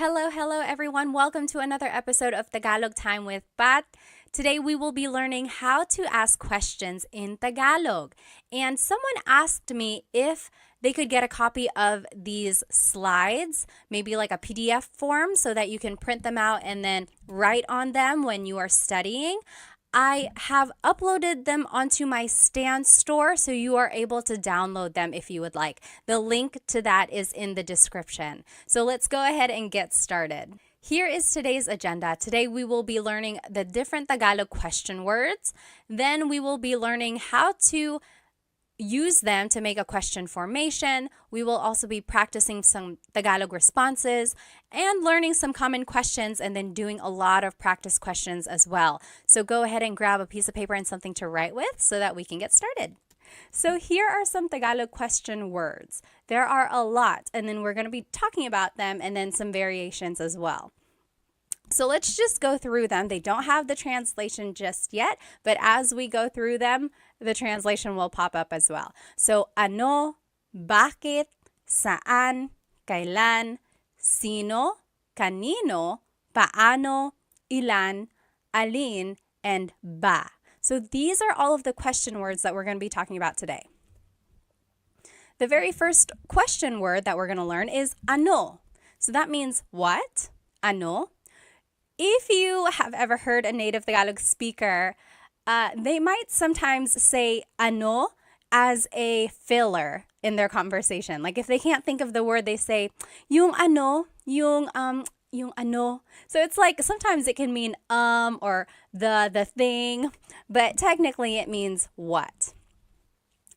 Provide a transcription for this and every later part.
Hello everyone. Welcome to another episode of Tagalog Time with Pat. Today we will be learning how to ask questions in Tagalog. And someone asked me if they could get a copy of these slides, maybe like a PDF form so that you can print them out and then write on them when you are studying. I have uploaded them onto my Stan store, so you are able to download them if you would like. The link to that is in the description. So let's go ahead and get started. Here is today's agenda. Today we will be learning the different Tagalog question words. Then we will be learning how to use them to make a question formation. We will also be practicing some Tagalog responses and learning some common questions and then doing a lot of practice questions as well. So go ahead and grab a piece of paper and something to write with so that we can get started. So here are some Tagalog question words. There are a lot, and then we're going to be talking about them and then some variations as well. So let's just go through them. They don't have the translation just yet, but as we go through them, the translation will pop up as well. So, ano, bakit, saan, kailan, sino, kanino, paano, ilan, alin, and ba. So these are all of the question words that we're going to be talking about today. The very first question word that we're going to learn is ano. So that means what? Ano. If you have ever heard a native Tagalog speaker, they might sometimes say ano as a filler in their conversation. Like if they can't think of the word, they say yung ano, yung ano. So it's like sometimes it can mean or the thing, but technically it means what.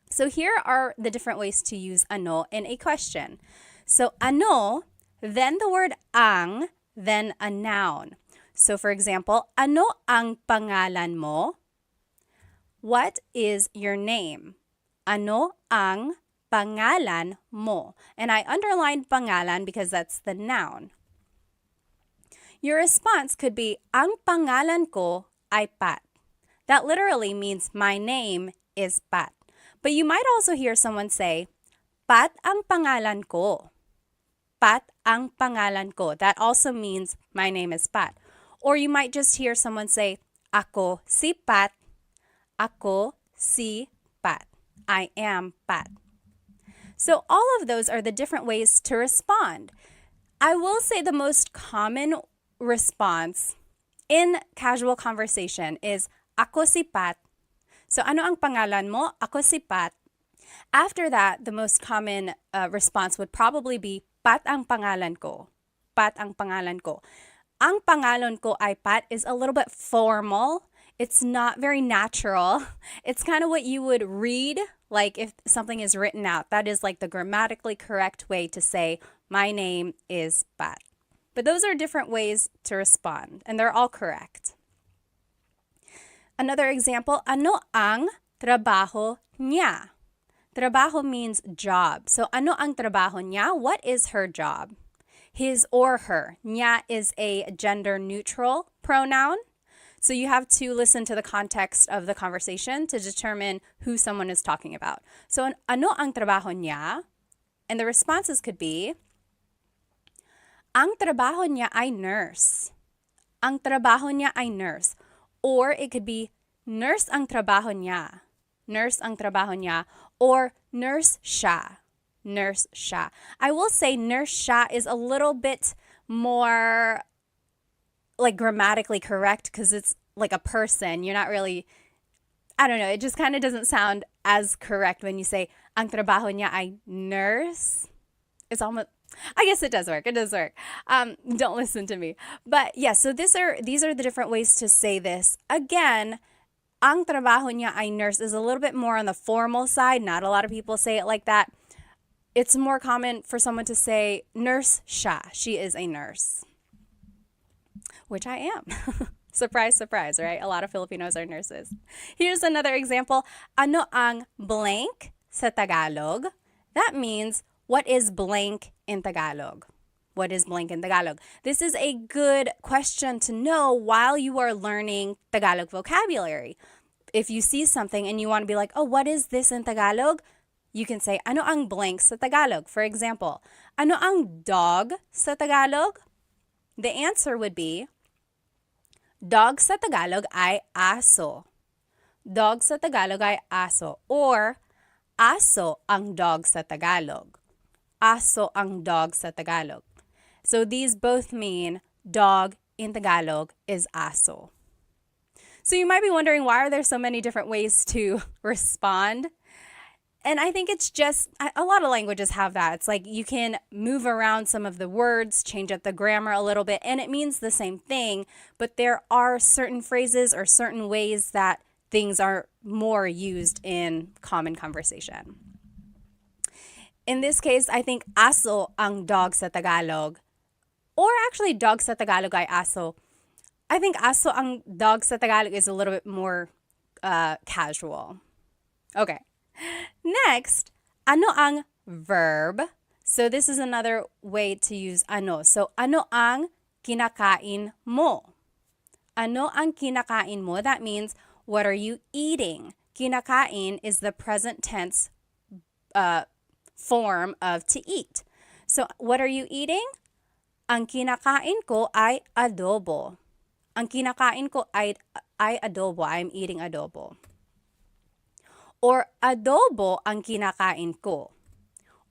So here are the different ways to use ano in a question. So ano, then the word ang, then a noun. So for example, ano ang pangalan mo? What is your name? Ano ang pangalan mo? And I underlined pangalan because that's the noun. Your response could be, ang pangalan ko ay Pat. That literally means my name is Pat. But you might also hear someone say, Pat ang pangalan ko. Pat ang pangalan ko. That also means my name is Pat. Or you might just hear someone say, ako si Pat. Ako si Pat. I am Pat. So all of those are the different ways to respond. I will say the most common response in casual conversation is ako si Pat. So ano ang pangalan mo? Ako si Pat. After that, the most common response would probably be Pat ang pangalan ko. Pat ang pangalan ko. Ang pangalan ko ay Pat is a little bit formal. It's not very natural. It's kind of what you would read, like if something is written out. That is like the grammatically correct way to say, my name is Pat. But those are different ways to respond, and they're all correct. Another example, ano ang trabaho niya? Trabaho means job. So ano ang trabaho niya? What is her job? His or her. Niya is a gender-neutral pronoun. So you have to listen to the context of the conversation to determine who someone is talking about. So ano ang trabaho niya? And the responses could be, ang trabaho niya ay nurse. Ang trabaho niya ay nurse. Or it could be, nurse ang trabaho niya. Nurse ang trabaho niya. Or nurse siya. Nurse siya. I will say nurse siya is a little bit more like grammatically correct because it's like a person. You're not really, I don't know, it just kind of doesn't sound as correct when you say ang trabaho niya ay nurse. It's almost, I guess it does work. It does work. Don't listen to me. But yeah, so these are the different ways to say this. Again, ang trabaho niya ay nurse is a little bit more on the formal side. Not a lot of people say it like that. It's more common for someone to say nurse siya. She is a nurse. Which I am. Surprise, surprise, right? A lot of Filipinos are nurses. Here's another example. Ano ang blank sa Tagalog? That means, what is blank in Tagalog? What is blank in Tagalog? This is a good question to know while you are learning Tagalog vocabulary. If you see something and you want to be like, oh, what is this in Tagalog? You can say, ano ang blank sa Tagalog? For example, ano ang dog sa Tagalog? the answer would be, dog sa Tagalog ay aso. Dog sa Tagalog ay aso. Or, aso ang dog sa Tagalog. Aso ang dog sa Tagalog. So these both mean dog in Tagalog is aso. So you might be wondering, why are there so many different ways to respond? And I think it's just, a lot of languages have that. It's like you can move around some of the words, change up the grammar a little bit, and it means the same thing, but there are certain phrases or certain ways that things are more used in common conversation. In this case, I think aso ang dog sa Tagalog, or actually dog sa Tagalog ay aso. I think aso ang dog sa Tagalog is a little bit more casual. Okay. Next, ano ang verb? So this is another way to use ano. So ano ang kinakain mo? Ano ang kinakain mo? That means, what are you eating? Kinakain is the present tense form of to eat. So what are you eating? Ang kinakain ko ay adobo. Ang kinakain ko ay adobo. I'm eating adobo. Or adobo ang kinakain ko.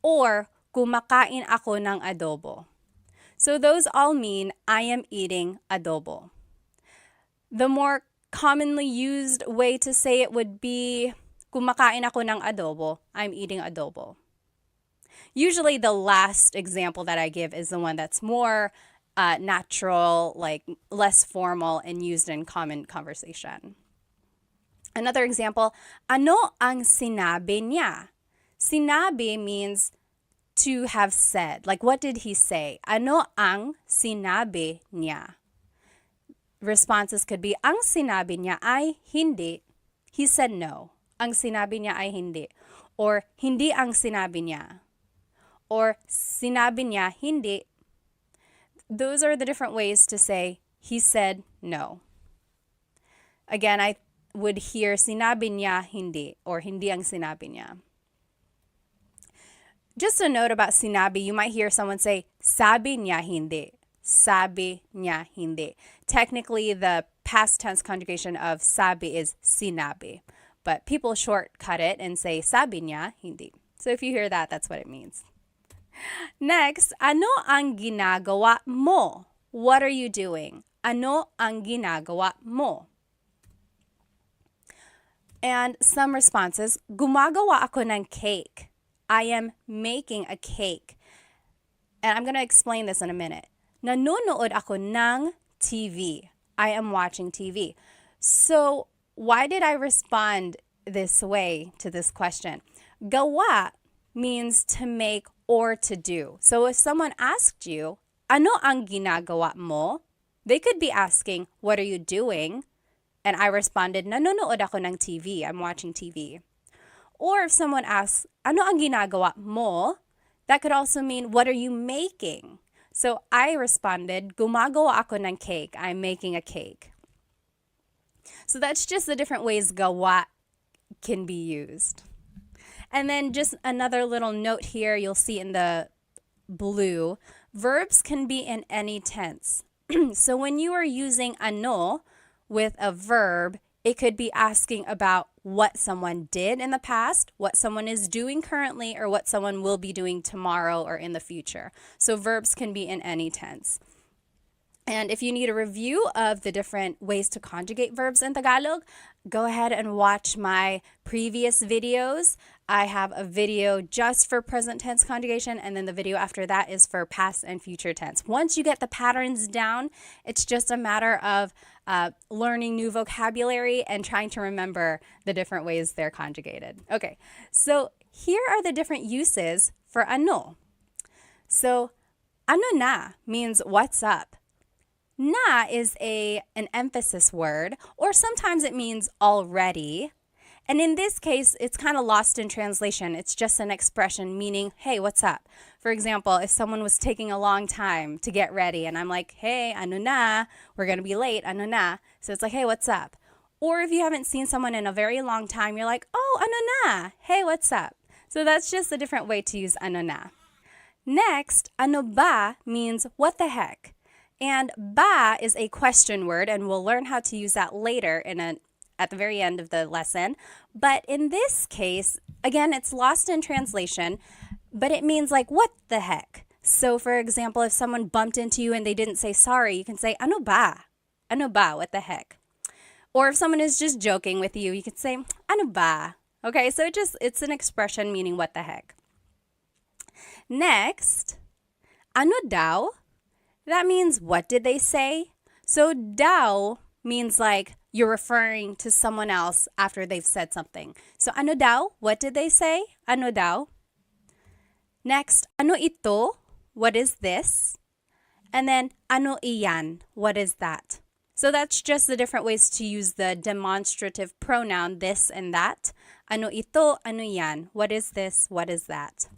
Or kumakain ako ng adobo. So those all mean I am eating adobo. The more commonly used way to say it would be kumakain ako ng adobo. I'm eating adobo. Usually the last example that I give is the one that's more natural, like less formal and used in common conversation. Another example, ano ang sinabi niya? Sinabi means to have said. Like, what did he say? Ano ang sinabi niya? Responses could be, ang sinabi niya ay hindi. He said no. Ang sinabi niya ay hindi. Or, hindi ang sinabi niya. Or, sinabi niya hindi. Those are the different ways to say, he said no. Again, I would hear sinabi niya hindi, or hindi ang sinabi niya. Just a note about sinabi, you might hear someone say, sabi niya hindi. Sabi niya hindi. Technically, the past tense conjugation of sabi is sinabi, but people shortcut it and say sabi niya hindi. So if you hear that, that's what it means. Next, ano ang ginagawa mo? What are you doing? Ano ang ginagawa mo? And some responses, gumagawa ako ng cake. I am making a cake. And I'm going to explain this in a minute. Nanonood ako ng TV. I am watching TV. So why did I respond this way to this question? Gawa means to make or to do. So if someone asked you, ano ang ginagawa mo? They could be asking, what are you doing? And I responded, nanonood ako ng TV. I'm watching TV. Or if someone asks, ano ang ginagawa mo? That could also mean, what are you making? So I responded, gumagawa ako ng cake. I'm making a cake. So that's just the different ways gawa can be used. And then just another little note here, you'll see in the blue, verbs can be in any tense. So when you are using ano with a verb, it could be asking about what someone did in the past, what someone is doing currently, or what someone will be doing tomorrow or in the future. So verbs can be in any tense. And if you need a review of the different ways to conjugate verbs in Tagalog, go ahead and watch my previous videos. I have a video just for present tense conjugation, and then the video after that is for past and future tense. Once you get the patterns down, it's just a matter of learning new vocabulary and trying to remember the different ways they're conjugated. Okay, so here are the different uses for ano. So, ano na means what's up. Na is an emphasis word, or sometimes it means already. And in this case, it's kind of lost in translation. It's just an expression meaning, hey, what's up? For example, if someone was taking a long time to get ready and I'm like, hey, ano na, we're going to be late, ano na. So it's like, hey, what's up? Or if you haven't seen someone in a very long time, you're like, oh, ano na, hey, what's up? So that's just a different way to use ano na. Next, ano ba means what the heck. And ba is a question word, and we'll learn how to use that later at the very end of the lesson. But in this case, again, it's lost in translation, but it means like, what the heck? So for example, if someone bumped into you and they didn't say sorry, you can say, ano ba? Ano ba? What the heck? Or if someone is just joking with you, you could say, ano ba? Okay, so it's an expression meaning what the heck. Next, ano daw? That means what did they say? So daw means like you're referring to someone else after they've said something. So ano daw? What did they say? Ano daw? Next, ano ito? What is this? And then ano iyan? What is that? So that's just the different ways to use the demonstrative pronoun this and that. Ano ito? Ano yan? What is this? What is that?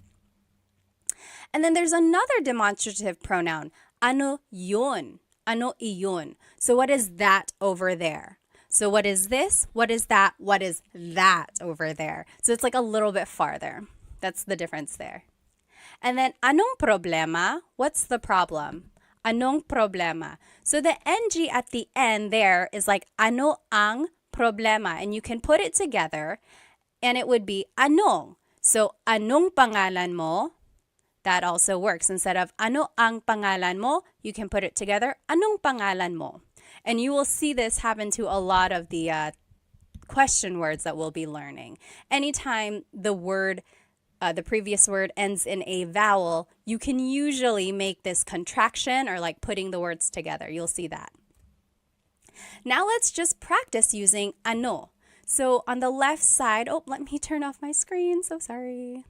And then there's another demonstrative pronoun. Ano yun? Ano iyon? So what is that over there? So what is this? What is that? What is that over there? So it's like a little bit farther. That's the difference there. And then anong problema? What's the problem? Anong problema? So the NG at the end there is like ano ang problema. And you can put it together and it would be anong. So anong pangalan mo? That also works. Instead of ano ang pangalan mo, you can put it together, anong pangalan mo? And you will see this happen to a lot of the question words that we'll be learning. Anytime the previous word ends in a vowel, you can usually make this contraction or like putting the words together. You'll see that. Now let's just practice using ano. So on the left side, let me turn off my screen. So sorry.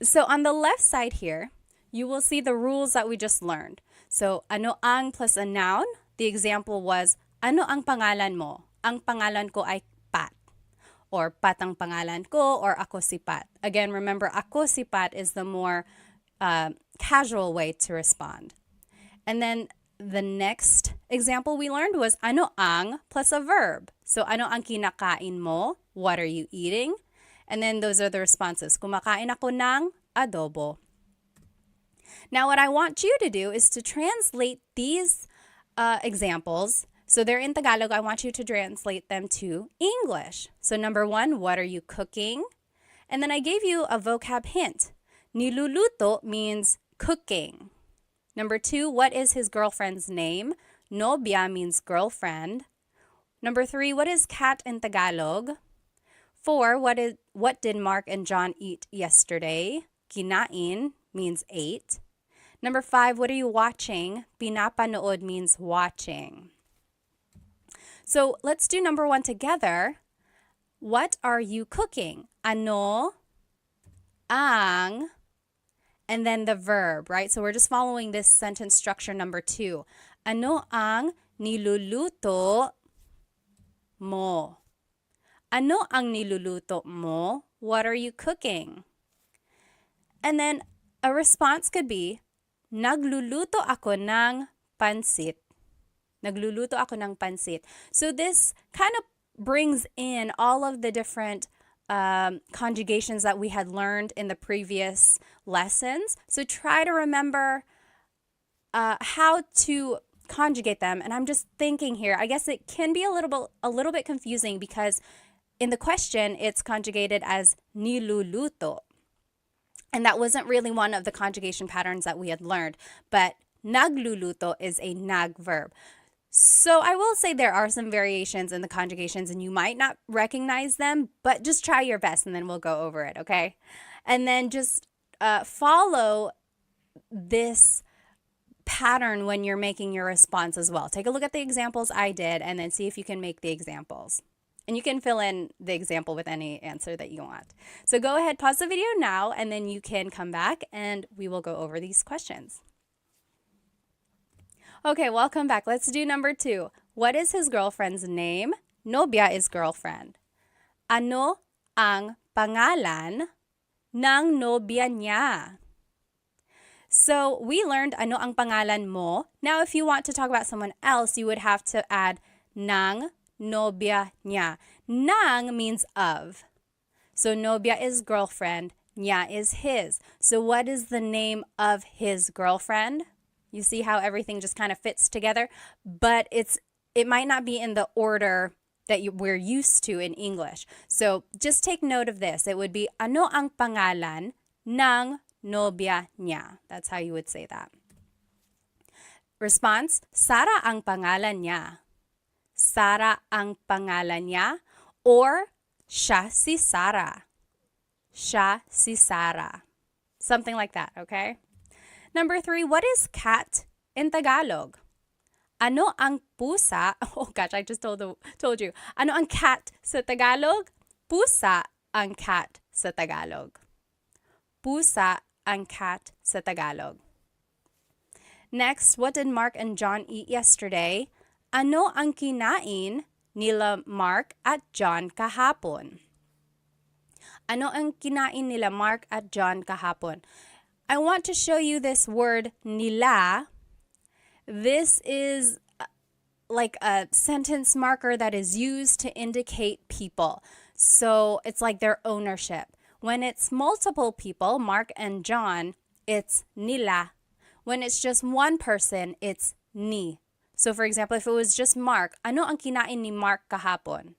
So on the left side here, you will see the rules that we just learned. So ano ang plus a noun. The example was, ano ang pangalan mo? Ang pangalan ko ay Pat. Or Pat ang pangalan ko, or ako si Pat. Again, remember, ako si Pat is the more casual way to respond. And then the next example we learned was ano ang plus a verb. So ano ang kinakain mo? What are you eating? And then those are the responses. Kumakain ako ng adobo. Now what I want you to do is to translate these examples. So they're in Tagalog. I want you to translate them to English. So number 1, what are you cooking? And then I gave you a vocab hint. Niluluto means cooking. Number 2, what is his girlfriend's name? Nobya means girlfriend. Number 3, what is cat in Tagalog? 4, what did Mark and John eat yesterday? Kinain means ate. Number 5, what are you watching? Pinapanood means watching. So let's do number 1 together. What are you cooking? Ano, ang, and then the verb, right? So we're just following this sentence structure number 2. Ano ang niluluto mo? Ano ang niluluto mo? What are you cooking? And then a response could be, nagluluto ako ng pansit. Nagluluto ako ng pansit. So this kind of brings in all of the different conjugations that we had learned in the previous lessons. So try to remember how to conjugate them. And I'm just thinking here, I guess it can be a little bit confusing because in the question, it's conjugated as niluluto. And that wasn't really one of the conjugation patterns that we had learned. But nagluluto is a nag verb. So I will say there are some variations in the conjugations and you might not recognize them, but just try your best and then we'll go over it, okay? And then just follow this pattern when you're making your response as well. Take a look at the examples I did and then see if you can make the examples. And you can fill in the example with any answer that you want. So go ahead, pause the video now, and then you can come back and we will go over these questions. Okay, welcome back. Let's do number 2. What is his girlfriend's name? Nobya is girlfriend. Ano ang pangalan ng nobya niya? So we learned ano ang pangalan mo. Now if you want to talk about someone else, you would have to add ng nobya niya. Nang means of. So nobya is girlfriend, niya is his. So what is the name of his girlfriend? You see how everything just kind of fits together, but it might not be in the order that we're used to in English. So just take note of this. It would be, ano ang pangalan ng nobya niya? That's how you would say that. Response, Sara ang pangalan niya. Sara ang pangalan niya, or siya si Sara. Siya si Sara. Something like that, okay? Number 3, what is cat in Tagalog? Ano ang pusa? Oh gosh, I just told you. Ano ang cat sa Tagalog? Pusa ang cat sa Tagalog. Pusa ang cat sa Tagalog. Next, what did Mark and John eat yesterday? Ano ang kinain nila Mark at John kahapon? Ano ang kinain nila Mark at John kahapon? I want to show you this word nila. This is like a sentence marker that is used to indicate people. So it's like their ownership. When it's multiple people, Mark and John, it's nila. When it's just one person, it's ni. So for example, if it was just Mark, ano ang kinain ni Mark kahapon?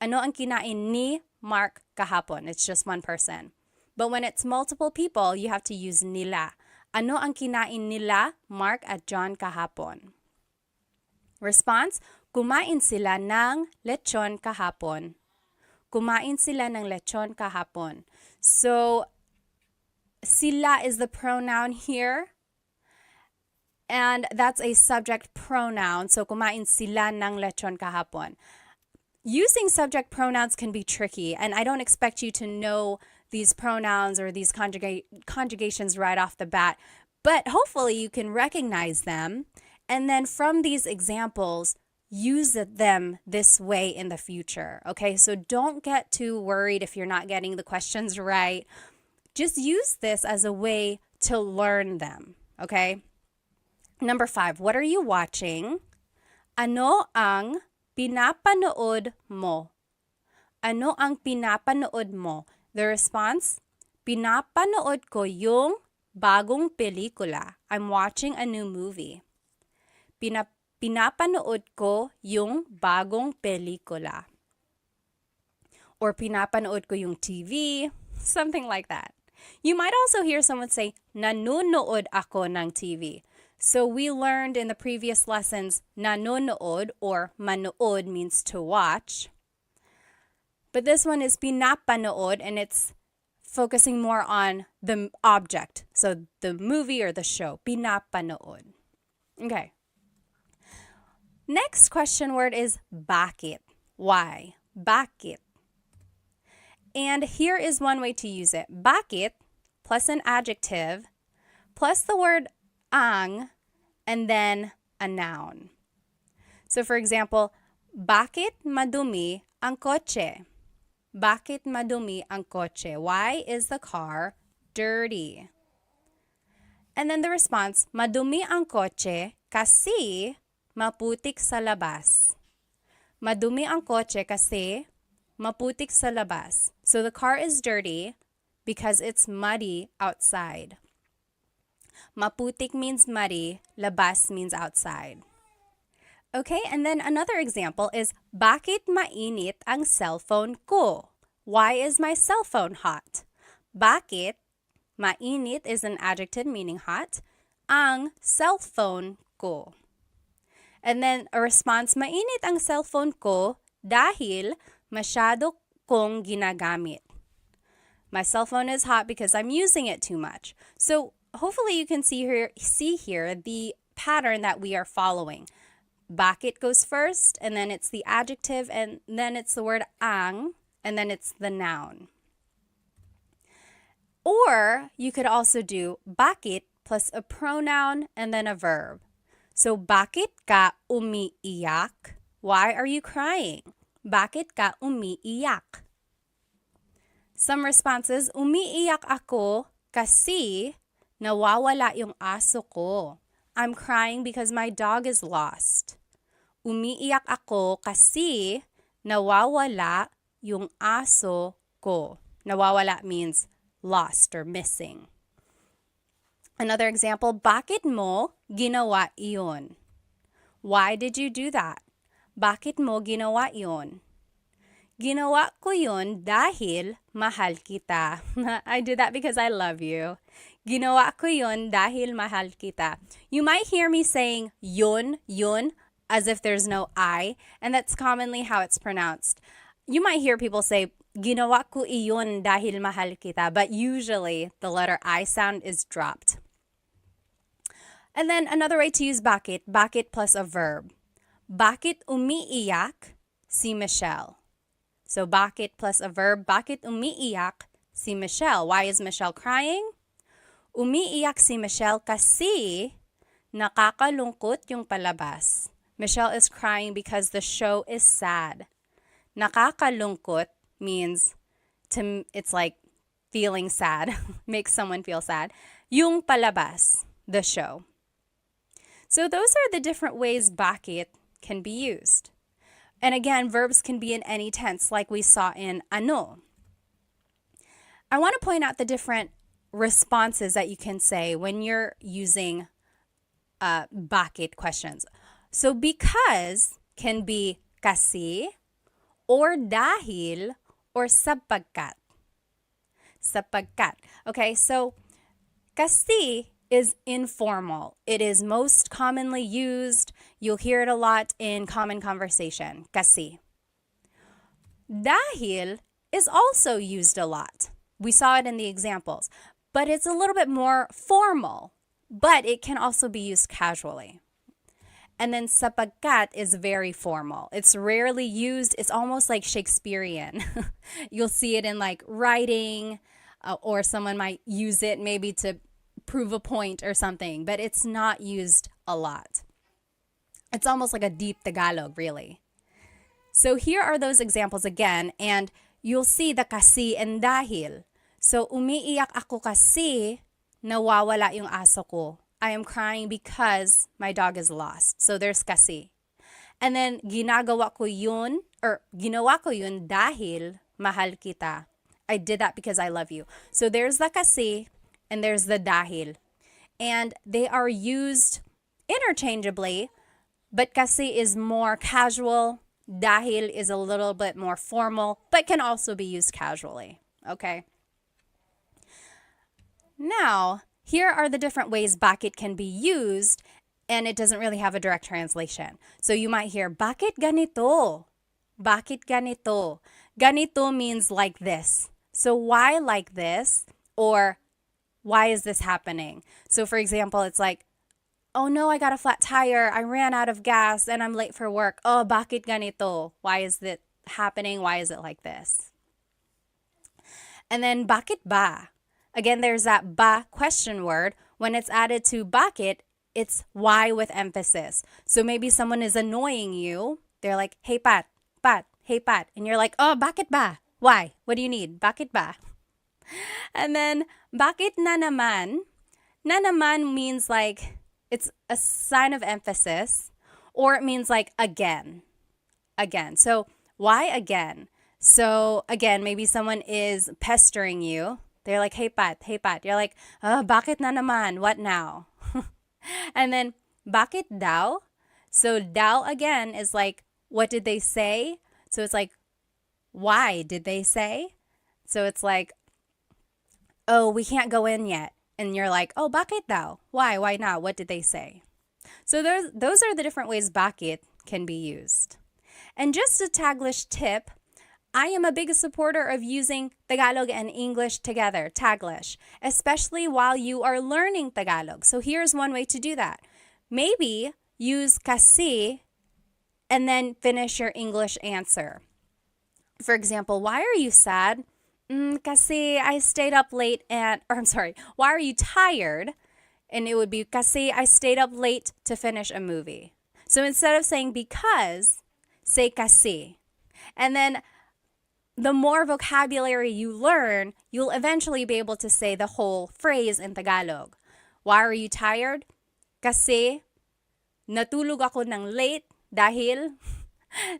Ano ang kinain ni Mark kahapon? It's just one person. But when it's multiple people, you have to use nila. Ano ang kinain nila Mark at John kahapon? Response, kumain sila ng lechon kahapon. Kumain sila ng lechon kahapon. So, sila is the pronoun here. And that's a subject pronoun. So, kumain sila ng lechon kahapon. Using subject pronouns can be tricky, and I don't expect you to know these pronouns or these conjugations right off the bat, but hopefully you can recognize them, and then from these examples, use them this way in the future, okay? So don't get too worried if you're not getting the questions right. Just use this as a way to learn them, okay? Number 5, what are you watching? Ano ang pinapanood mo? Ano ang pinapanood mo? The response, pinapanood ko yung bagong pelikula. I'm watching a new movie. Pinapanood ko yung bagong pelikula. Or pinapanood ko yung TV, something like that. You might also hear someone say, nanonood ako ng TV. So we learned in the previous lessons, nanonood or manood means to watch. But this one is pinapanood, and it's focusing more on the object. So the movie or the show, pinapanood. Okay. Next question word is bakit. Why? Bakit. And here is one way to use it. Bakit plus an adjective plus the word ang and then a noun. So for example, bakit madumi ang kotse? Bakit madumi ang kotse? Why is the car dirty? And then the response, madumi ang kotse kasi maputik sa labas. Madumi ang kotse kasi maputik sa labas. So the car is dirty because it's muddy outside. Maputik means muddy, labas means outside. Okay, and then another example is, bakit mainit ang cellphone ko? Why is my cell phone hot? Bakit, mainit is an adjective meaning hot, ang cellphone ko. And then a response, mainit ang cellphone ko dahil masyado kong ginagamit. My cell phone is hot because I'm using it too much. So hopefully you can see here the pattern that we are following. Bakit goes first, and then it's the adjective, and then it's the word ang, and then it's the noun. Or you could also do bakit plus a pronoun and then a verb. So bakit ka umiiyak? Why are you crying? Bakit ka umiiyak? Some responses, umiiyak ako kasi nawawala yung aso ko. I'm crying because my dog is lost. Umiiyak ako kasi nawawala yung aso ko. Nawawala means lost or missing. Another example, bakit mo ginawa iyon? Why did you do that? Bakit mo ginawa iyon? Ginawa ko yun dahil mahal kita. I did that because I love you. Ginawa ko yun dahil mahal kita. You might hear me saying yun, as if there's no I, and that's commonly how it's pronounced. You might hear people say, ginawa ko iyon dahil mahal kita, but usually the letter I sound is dropped. And then another way to use bakit plus a verb. Bakit umiiyak si Michelle? So bakit plus a verb, bakit umiiyak si Michelle? Why is Michelle crying? Umiiyak si Michelle kasi nakakalungkot yung palabas. Michelle is crying because the show is sad. Nakakalungkot means it's like feeling sad, makes someone feel sad. Yung palabas, the show. So those are the different ways bakit can be used. And again, verbs can be in any tense, like we saw in ano. I want to point out the different responses that you can say when you're using bakit questions. So because can be kasi, or dahil, or sapagkat. Sapagkat. Okay, so kasi is informal. It is most commonly used. You'll hear it a lot in common conversation. Kasi. Dahil is also used a lot. We saw it in the examples. But it's a little bit more formal. But it can also be used casually. And then sapagkat is very formal. It's rarely used. It's almost like Shakespearean. You'll see it in like writing, or someone might use it maybe to prove a point or something, but it's not used a lot. It's almost like a deep Tagalog, really. So here are those examples again, and you'll see the kasi and dahil. So umiiyak ako kasi nawawala yung aso ko. I am crying because my dog is lost. So there's kasi. And then ginawa ko yun dahil mahal kita. I did that because I love you. So there's the kasi and there's the dahil. And they are used interchangeably, but kasi is more casual, dahil is a little bit more formal, but can also be used casually. Okay? Now, here are the different ways bakit can be used, and it doesn't really have a direct translation. So you might hear, bakit ganito? Bakit ganito? Ganito means like this. So why like this? Or why is this happening? So for example, it's like, oh no, I got a flat tire. I ran out of gas and I'm late for work. Oh, bakit ganito? Why is that happening? Why is it like this? And then bakit ba? Again, there's that ba question word. When it's added to bakit, it's why with emphasis. So maybe someone is annoying you. They're like, hey Pat, hey Pat. And you're like, oh, bakit ba? Why? What do you need? Bakit ba? And then, bakit na naman? Na naman means like, it's a sign of emphasis, or it means like again. Again. So, why again? So, again, maybe someone is pestering you. They're like, hey Pat. You're like, oh, bakit na naman? What now? And then, bakit daw? So, daw again is like, what did they say? So, it's like, why did they say? So, it's like, oh, we can't go in yet. And you're like, oh, bakit daw? Why? Why not? What did they say? So those are the different ways bakit can be used. And just a Taglish tip, I am a big supporter of using Tagalog and English together, Taglish, especially while you are learning Tagalog. So here's one way to do that. Maybe use kasi and then finish your English answer. For example, why are you sad? Kasi I stayed up late why are you tired? And it would be kasi I stayed up late to finish a movie. So instead of saying because, say kasi. And then the more vocabulary you learn, you'll eventually be able to say the whole phrase in Tagalog. Why are you tired? Kasi natulog ako ng late dahil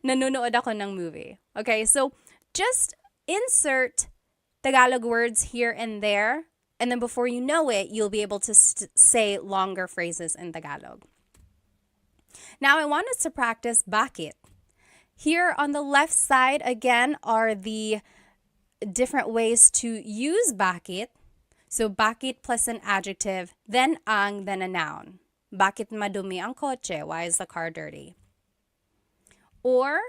nanonood ako ng movie. Okay, so just insert Tagalog words here and there And then before you know it, you'll be able to say longer phrases in Tagalog. Now I want us to practice bakit. Here on the left side, again, are the different ways to use bakit. So bakit plus an adjective, then ang, then a noun. Bakit madumi ang kotse? Why is the car dirty? Or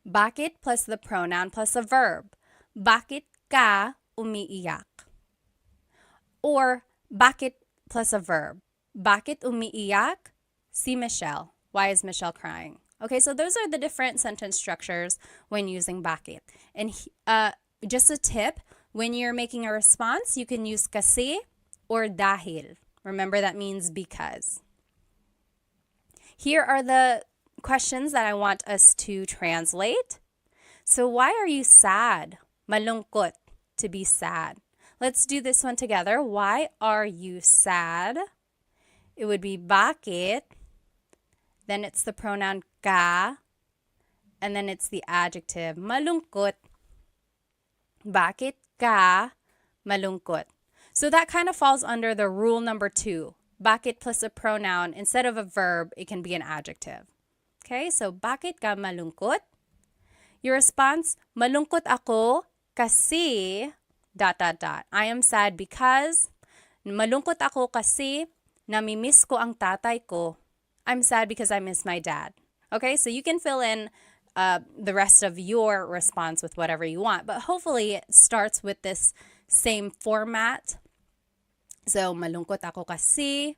bakit plus the pronoun plus a verb. Bakit ka umiiyak? Or bakit plus a verb. Bakit umiiyak si Michelle? Why is Michelle crying? Okay, so those are the different sentence structures when using bakit. And just a tip, when you're making a response, you can use kasi or dahil. Remember, that means because. Here are the questions that I want us to translate. So why are you sad? Malungkot, to be sad. Let's do this one together. Why are you sad? It would be bakit. Then it's the pronoun ka. And then it's the adjective malungkot. Bakit ka malungkot? So that kind of falls under the rule number 2. Bakit plus a pronoun. Instead of a verb, it can be an adjective. Okay, so bakit ka malungkot? Your response, malungkot ako kasi ... I am sad because malungkot ako kasi namimiss ko ang tatay ko. I'm sad because I miss my dad. Okay, so you can fill in the rest of your response with whatever you want, but hopefully it starts with this same format. So malungkot ako kasi ...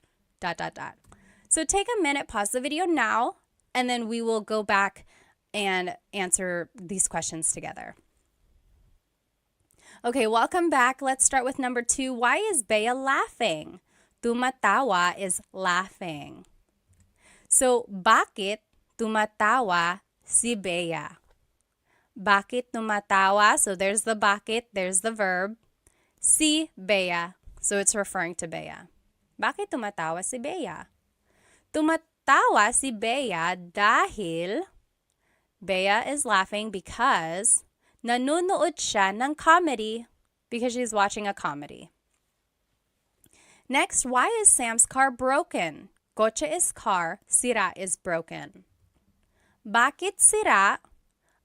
So take a minute, pause the video now, and then we will go back and answer these questions together. Okay, welcome back. Let's start with number 2. Why is Bea laughing? Tumatawa is laughing. So, bakit tumatawa si Bea? Bakit tumatawa? So, there's the bakit, there's the verb. Si Bea. So, it's referring to Bea. Bakit tumatawa si Bea? Tumatawa si Bea dahil Bea is laughing because nanonood siya ng comedy, because she's watching a comedy. Next, why is Sam's car broken? Kotse is car, sira is broken. Bakit sira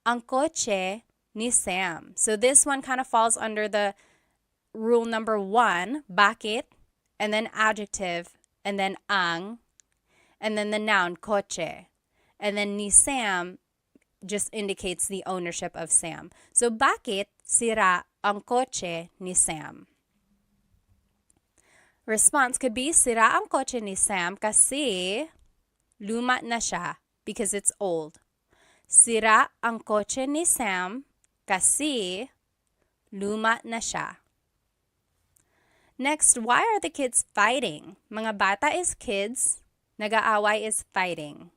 ang kotse ni Sam? So this one kind of falls under the rule number 1, bakit, and then adjective, and then ang, and then the noun, kotse. And then ni Sam just indicates the ownership of Sam. So, bakit sira ang kotse ni Sam? Response could be, sira ang kotse ni Sam kasi luma na siya, because it's old. Sira ang kotse ni Sam kasi luma na siya. Next, why are the kids fighting? Mga bata is kids, nag-aaway is fighting.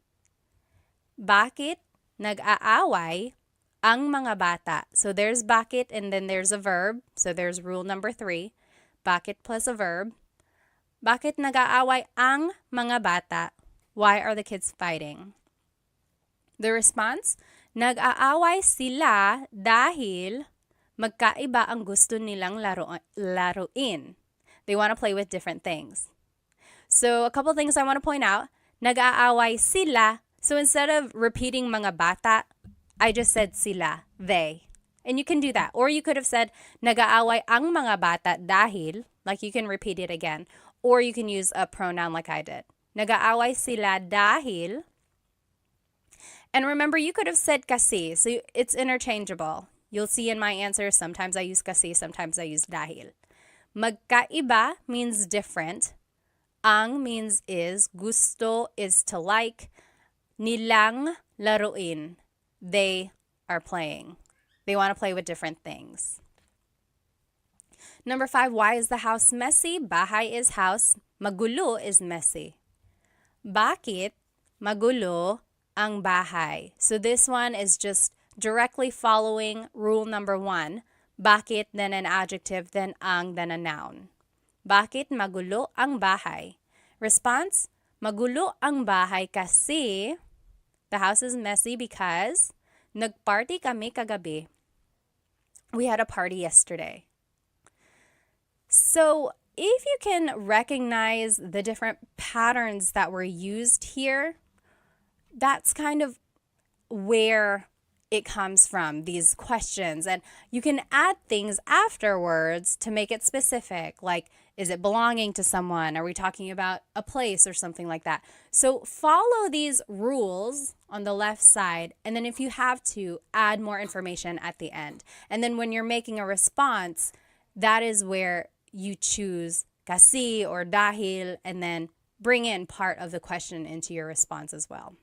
Bakit nag-aaway ang mga bata? So there's bakit and then there's a verb. So there's rule number 3. Bakit plus a verb. Bakit nag-aaway ang mga bata? Why are the kids fighting? The response, nag-aaway sila dahil magkaiba ang gusto nilang laruin. They want to play with different things. So a couple things I want to point out. Nag-aaway sila. So instead of repeating mga bata, I just said sila, they. And you can do that. Or you could have said, nag-aaway ang mga bata dahil, like you can repeat it again. Or you can use a pronoun like I did. Nag-aaway sila dahil. And remember, you could have said kasi. So it's interchangeable. You'll see in my answer, sometimes I use kasi, sometimes I use dahil. Magkaiba means different. Ang means is. Gusto is to like. Nilang laruin. They are playing. They want to play with different things. Number 5, why is the house messy? Bahay is house. Magulo is messy. Bakit magulo ang bahay? So this one is just directly following rule number 1. Bakit, then an adjective, then ang, then a noun. Bakit magulo ang bahay? Response, magulo ang bahay kasi the house is messy because nagparty kami kagabi. We had a party yesterday. So if you can recognize the different patterns that were used here, that's kind of where it comes from, these questions. And you can add things afterwards to make it specific, like, is it belonging to someone? Are we talking about a place or something like that? So follow these rules on the left side, and then if you have to, add more information at the end. And then when you're making a response, that is where you choose kasi or dahil, and then bring in part of the question into your response as well.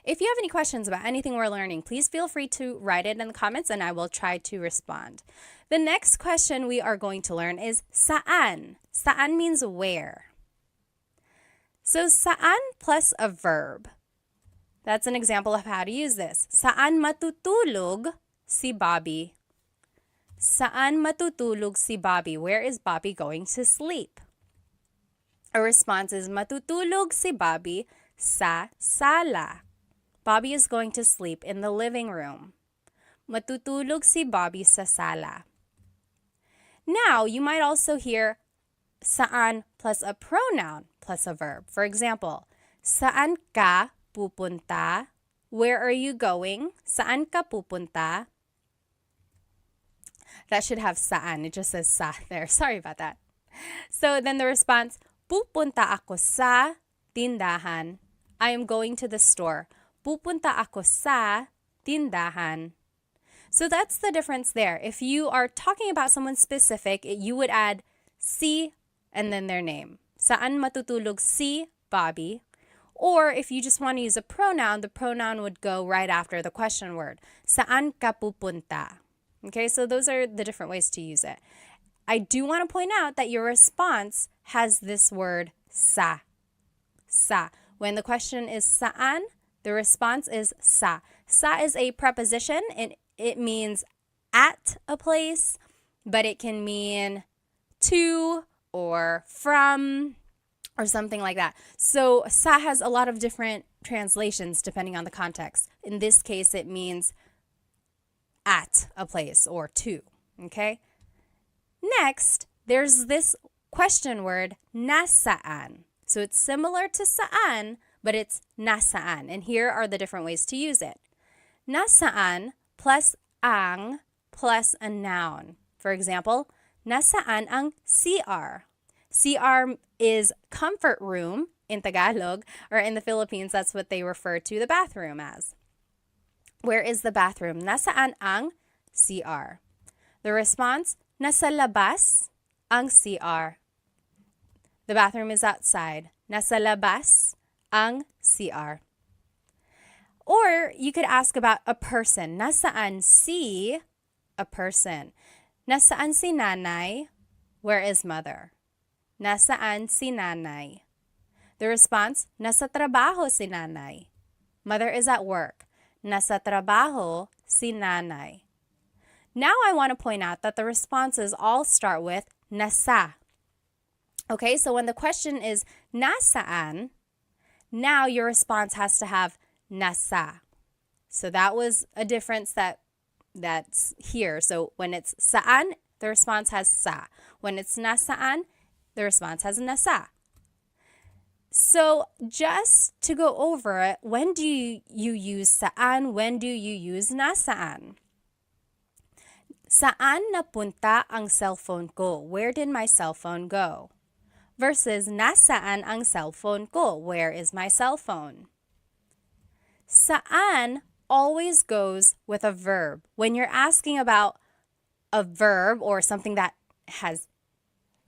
If you have any questions about anything we're learning, please feel free to write it in the comments and I will try to respond. The next question we are going to learn is saan. Saan means where. So saan plus a verb. That's an example of how to use this. Saan matutulog si Bobby? Saan matutulog si Bobby? Where is Bobby going to sleep? A response is matutulog si Bobby sa sala. Bobby is going to sleep in the living room. Matutulog si Bobby sa sala. Now, you might also hear saan plus a pronoun plus a verb. For example, saan ka pupunta? Where are you going? Saan ka pupunta? That should have saan. It just says sa there. Sorry about that. So then the response, pupunta ako sa tindahan. I am going to the store. Pupunta ako sa tindahan. So that's the difference there. If you are talking about someone specific, you would add si and then their name. Saan matutulog si Bobby? Or if you just want to use a pronoun, the pronoun would go right after the question word. Saan ka pupunta? Okay, so those are the different ways to use it. I do want to point out that your response has this word sa. Sa. When the question is saan, the response is sa. Sa is a preposition and it means at a place, but it can mean to or from or something like that. So sa has a lot of different translations depending on the context. In this case, it means at a place or to, okay? Next, there's this question word, nasaan. So it's similar to saan, but it's nasaan. And here are the different ways to use it. Nasaan plus ang plus a noun. For example, nasaan ang CR? CR is comfort room in Tagalog, or in the Philippines, that's what they refer to the bathroom as. Where is the bathroom? Nasaan ang CR? The response, nasa labas ang CR. The bathroom is outside. Nasa labas ang CR. Or you could ask about a person. Nasaan si a person? Nasaan si nanay? Where is mother? Nasaan si nanay? The response, nasa trabaho si nanay. Mother is at work. Nasa trabaho si nanay. Now I want to point out that the responses all start with nasa. Okay, so when the question is nasaan, now your response has to have nasa. So that was a difference that's here. So when it's saan, the response has sa. When it's nasaan, the response has nasa. So just to go over it, when do you use saan? When do you use nasaan? Saan napunta ang cellphone ko? Where did my cell phone go? Versus nasaan ang cellphone ko? Where is my cell phone? Saan always goes with a verb. When you're asking about a verb or something that has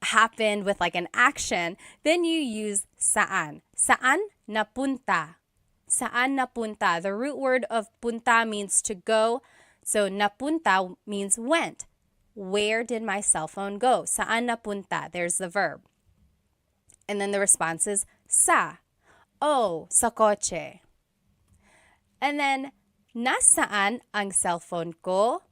happened with like an action, then you use saan. Saan napunta? Saan napunta? The root word of punta means to go. So napunta means went. Where did my cell phone go? Saan napunta? There's the verb. And then the response is sa. Oh, sa kotse. And then nasaan ang cellphone ko?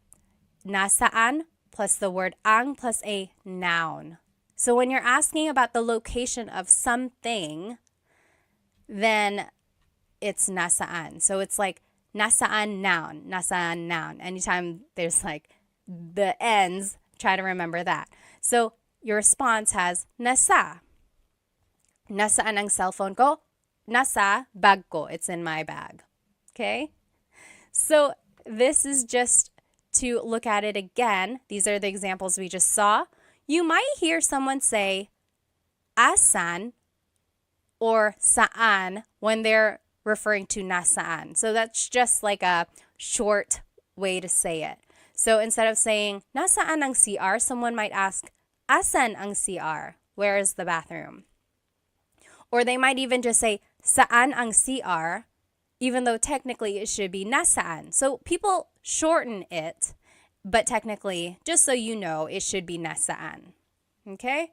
Nasaan plus the word ang plus a noun. So when you're asking about the location of something, then it's nasaan. So it's like nasaan noun. Anytime there's like the ends, try to remember that. So your response has nasa. Nasaan ang cellphone ko? Nasa bag ko. It's in my bag. Okay? So this is just to look at it again. These are the examples we just saw. You might hear someone say asan or saan when they're referring to nasaan. So that's just like a short way to say it. So instead of saying nasaan ang CR, someone might ask asan ang CR? Where is the bathroom? Or they might even just say saan ang CR, even though technically it should be nasaan. So people shorten it, but technically, just so you know, it should be nasaan. Okay?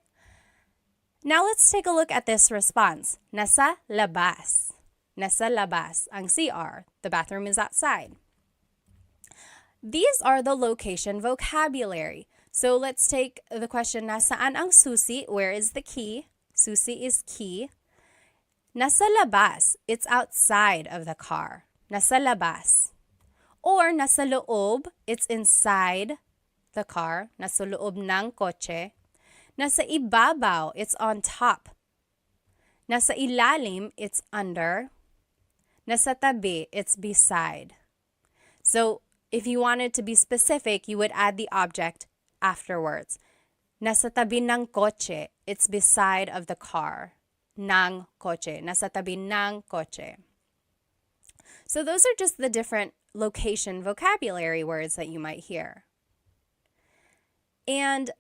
Now let's take a look at this response. Nasa labas. Nasa labas ang CR. The bathroom is outside. These are the location vocabulary. So let's take the question, nasaan ang susi? Where is the key? Susi is key. Nasa labas, it's outside of the car. Nasa labas. Or nasa loob, it's inside the car. Nasa loob ng kotse. Nasa ibabaw, it's on top. Nasa ilalim, it's under. Nasa tabi, it's beside. So if you wanted to be specific, you would add the object afterwards. Nasa tabi ng kotse, it's beside of the car. Ng kotse. Nasa tabi ng kotse. So those are just the different location vocabulary words that you might hear. And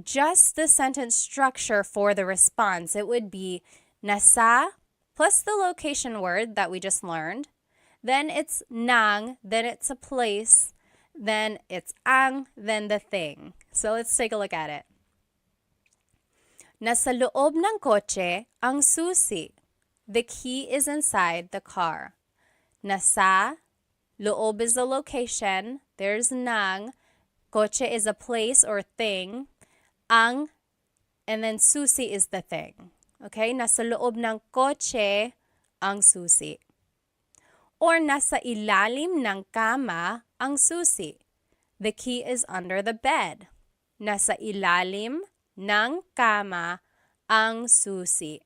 just the sentence structure for the response, it would be nasa plus the location word that we just learned. Then it's nang, then it's a place, then it's ang, then the thing. So let's take a look at it. Nasa loob ng kotse ang susi. The key is inside the car. Nasa, loob is the location. There's nang. Kotse is a place or thing. Ang, and then susi is the thing. Okay? Nasa loob ng kotse ang susi. Or nasa ilalim ng kama ang susi. The key is under the bed. Nasa ilalim ng kama ang susi.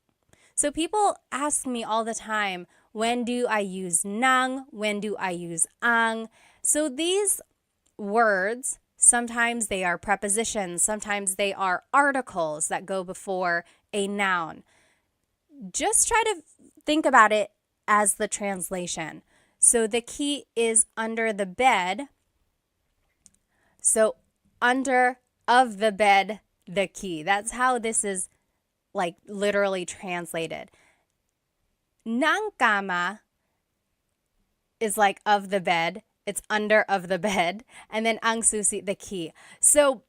So people ask me all the time, when do I use nang? When do I use ang? So these words, sometimes they are prepositions, sometimes they are articles that go before a noun. Just try to think about it as the translation. So the key is under the bed. So under of the bed, the key. That's how this is like literally translated. Ng kama is like of the bed. It's under of the bed. And then ang susi, the key. So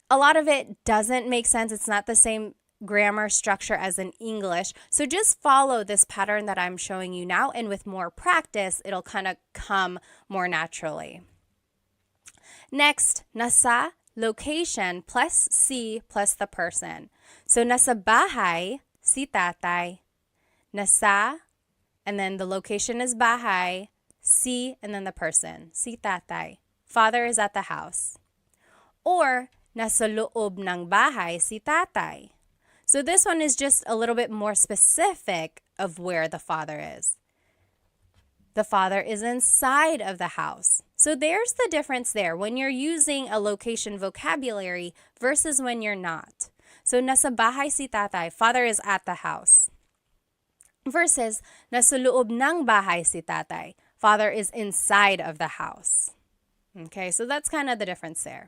a lot of it doesn't make sense. It's not the same grammar structure as in English. So just follow this pattern that I'm showing you now. And with more practice, it'll kind of come more naturally. Next, nasa location plus si plus the person. So nasa bahay si tatay. Nasa, and then the location is bahay. Si, and then the person. Si tatay. Father is at the house. Or nasa loob ng bahay si tatay. So this one is just a little bit more specific of where the father is. The father is inside of the house. So there's the difference there when you're using a location vocabulary versus when you're not. So nasa bahay si tatay, father is at the house. Versus nasa loob ng bahay si tatay, father is inside of the house. Okay, so that's kind of the difference there.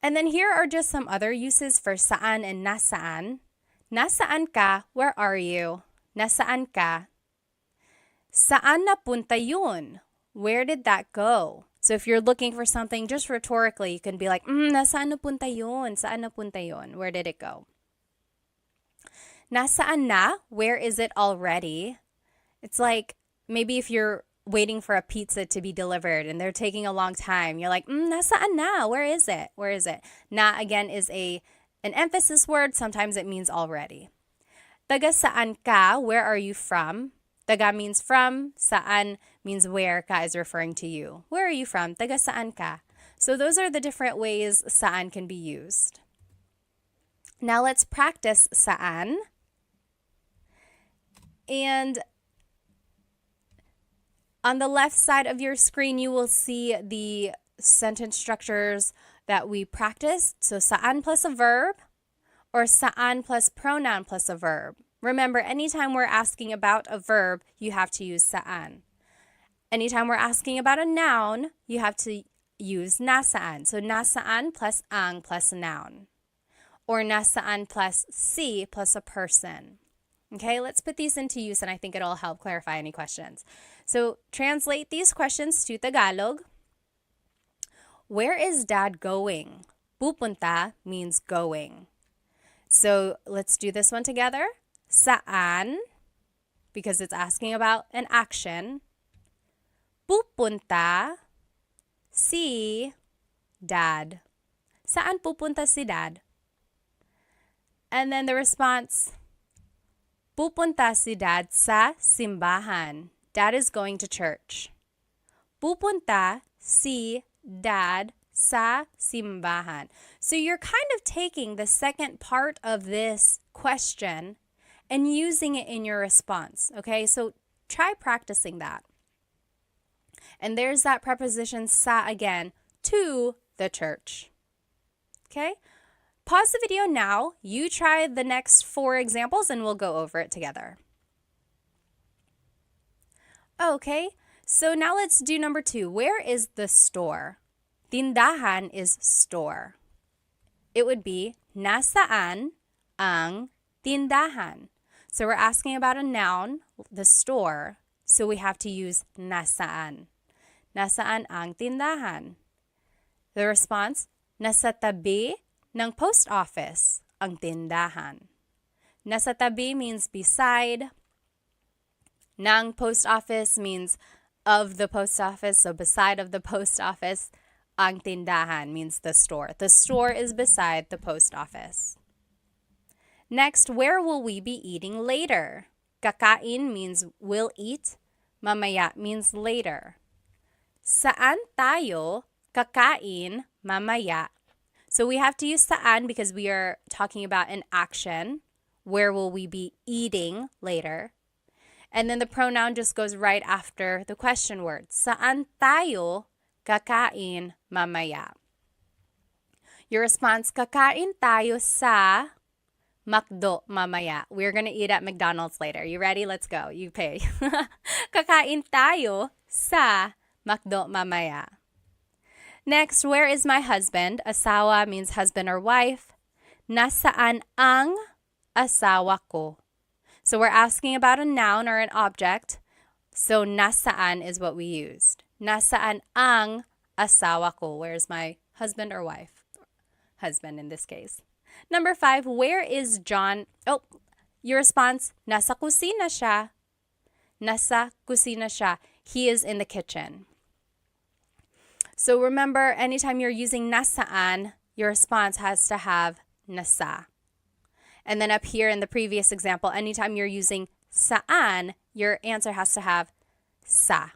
And then here are just some other uses for saan and nasaan. Nasaan ka? Where are you? Nasaan ka? Saan napunta yun? Where did that go? So if you're looking for something just rhetorically, you can be like, nasaan napunta yun? Saan napunta yun? Where did it go? Nasaan na? Where is it already? It's like maybe if you're waiting for a pizza to be delivered and they're taking a long time, you're like, nasaan na? Where is it? Where is it? Na again is an emphasis word. Sometimes it means already. Taga saan ka? Where are you from? Taga means from. Saan means where. Ka is referring to you. Where are you from? Taga saan ka? So those are the different ways saan can be used. Now let's practice saan. And on the left side of your screen, you will see the sentence structures that we practiced. So saan plus a verb or saan plus pronoun plus a verb. Remember, anytime we're asking about a verb, you have to use saan. Anytime we're asking about a noun, you have to use nasaan. So nasaan plus ang plus a noun. Or nasaan plus si plus a person. Okay, let's put these into use and I think it'll help clarify any questions. So translate these questions to Tagalog. Where is dad going? Pupunta means going. So let's do this one together. Saan, because it's asking about an action. Pupunta si dad. Saan pupunta si dad? And then the response, pupunta si dad sa simbahan. Dad is going to church. Pupunta si dad sa simbahan. So you're kind of taking the second part of this question and using it in your response. Okay, so try practicing that. And there's that preposition sa again, to the church. Okay? Pause the video now. You try the next 4 examples and we'll go over it together. Okay, so now let's do number 2. Where is the store? Tindahan is store. It would be, nasaan ang tindahan? So we're asking about a noun, the store, so we have to use nasaan. Nasaan ang tindahan? The response, nasa tabi ng post office ang tindahan. Nasa tabi means beside. Ng post office means of the post office, so beside of the post office. Ang tindahan means the store. The store is beside the post office. Next, where will we be eating later? Kakain means will eat. Mamaya means later. Saan tayo kakain mamaya? So we have to use saan because we are talking about an action. Where will we be eating later? And then the pronoun just goes right after the question word. Saan tayo kakain mamaya? Your response, kakain tayo sa McDo mamaya. We're going to eat at McDonald's later. You ready? Let's go. You pay. Kakain tayo sa McDo mamaya. Next, where is my husband? Asawa means husband or wife. Nasaan ang asawa ko? So we're asking about a noun or an object. So nasaan is what we used. Nasaan ang asawa ko? Where's my husband or wife? Husband in this case. Number 5, where is John? Oh, your response, nasa kusina siya. Nasa kusina siya. He is in the kitchen. So remember, anytime you're using nasaan, your response has to have nasa. And then up here in the previous example, anytime you're using saan, your answer has to have sa.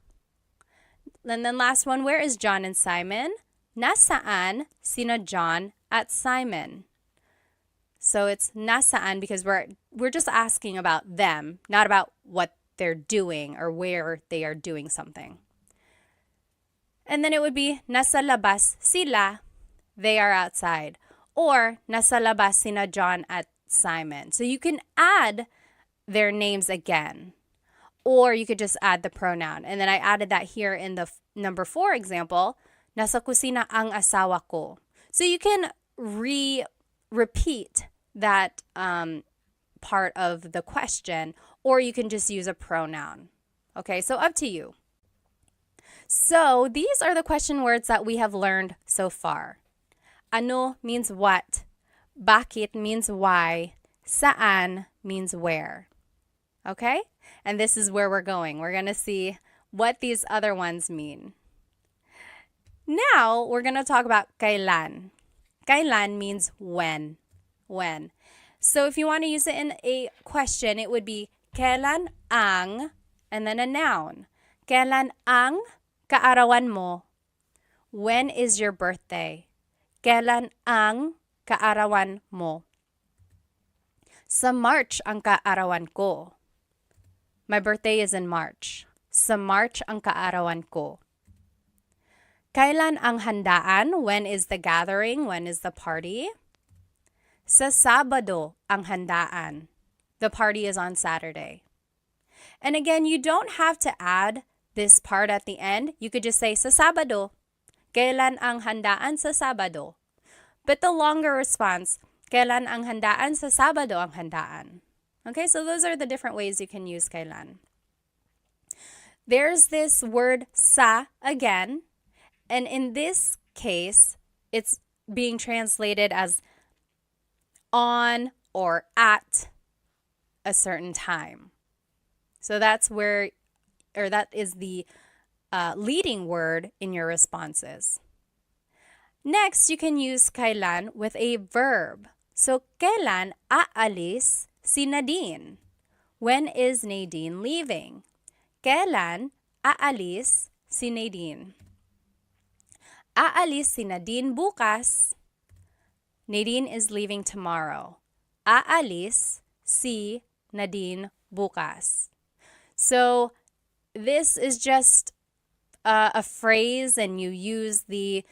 And then last one, where is John and Simon? Nasaan sina John at Simon? So it's nasaan because we're just asking about them, not about what they're doing or where they are doing something. And then it would be nasa labas sila, they are outside. Or nasa labas sina John at Simon. So you can add their names again. Or you could just add the pronoun. And then I added that here in the number 4 example, nasa kusina ang asawa ko. So you can repeat that part of the question, or you can just use a pronoun. Okay, so up to you. So these are the question words that we have learned so far. Ano means what. Bakit means why. Saan means where. Okay? And this is where we're going. We're going to see what these other ones mean. Now, we're going to talk about kailan. Kailan means when. When. So if you want to use it in a question, it would be kailan ang, and then a noun. Kailan ang kaarawan mo? When is your birthday? Kailan ang kaarawan mo? Sa March ang kaarawan ko. My birthday is in March. Sa March ang kaarawan ko. Kailan ang handaan? When is the gathering? When is the party? Sa Sabado ang handaan. The party is on Saturday. And again, you don't have to add this part at the end. You could just say sa Sabado. Kailan ang handaan sa Sabado? But the longer response, kailan ang handaan sa Sabado ang handaan? Okay, so those are the different ways you can use kailan. There's this word sa again, and in this case, it's being translated as on or at a certain time. So that's where, or that is the leading word in your responses. Next, you can use kailan with a verb. So, kailan aalis si Nadine? When is Nadine leaving? Kailan aalis si Nadine? Aalis si Nadine bukas. Nadine is leaving tomorrow. Aalis si Nadine bukas. So, this is just a phrase, and you use the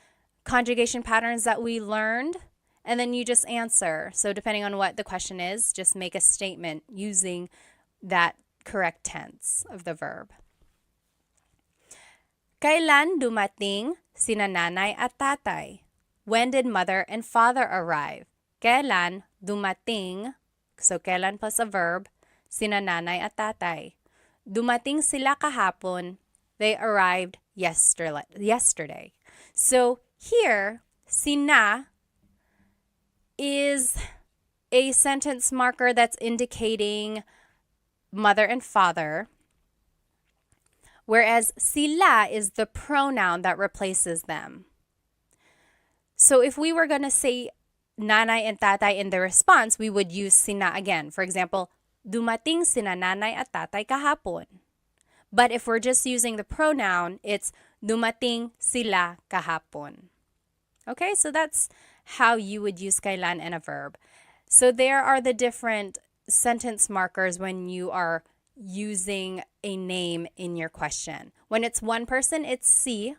conjugation patterns that we learned, and then you just answer. So depending on what the question is, just make a statement using that correct tense of the verb. Kailan dumating sina nanay at tatay? When did mother and father arrive? Kailan dumating, so kailan plus a verb, sina nanay at tatay? Dumating sila kahapon. They arrived yesterday. So here, sina is a sentence marker that's indicating mother and father, whereas sila is the pronoun that replaces them. So if we were going to say nanay and tatay in the response, we would use sina again. For example, dumating sina nanay at tatay kahapon. But if we're just using the pronoun, it's dumating sila kahapon. Okay, so that's how you would use kailan in a verb. So there are the different sentence markers when you are using a name in your question. When it's one person, it's si.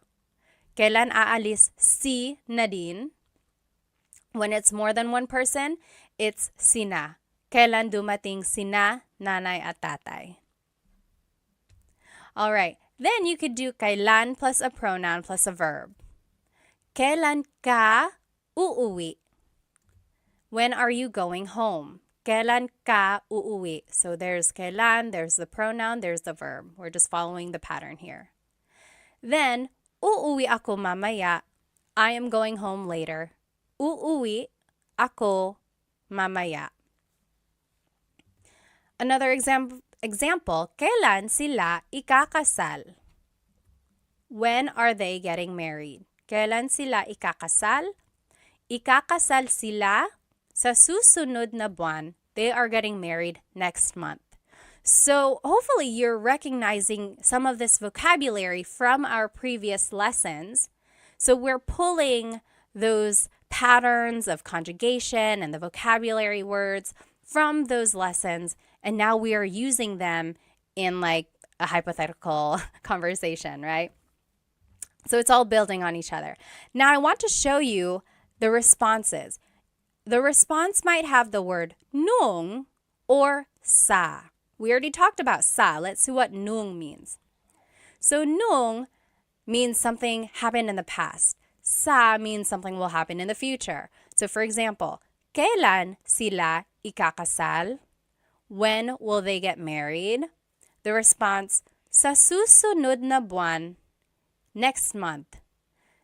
Kailan aalis si Nadine? When it's more than one person, it's sina. Kailan dumating sina nanay at tatay? All right, then you could do kailan plus a pronoun plus a verb. Kailan ka uuwi? When are you going home? Kailan ka uuwi? So there's kailan, there's the pronoun, there's the verb. We're just following the pattern here. Then, uuwi ako mamaya. I am going home later. Uuwi ako mamaya. Another example, kailan sila ikakasal? When are they getting married? Kailan sila ikakasal? Ikakasal sila sa susunod na buwan. They are getting married next month. So hopefully you're recognizing some of this vocabulary from our previous lessons. So we're pulling those patterns of conjugation and the vocabulary words from those lessons, and now we are using them in like a hypothetical conversation, right? So it's all building on each other. Now I want to show you the responses. The response might have the word nung or sa. We already talked about sa. Let's see what nung means. So nung means something happened in the past. Sa means something will happen in the future. So for example, kailan sila ikakasal? When will they get married? The response, sa susunod na buwan, next month.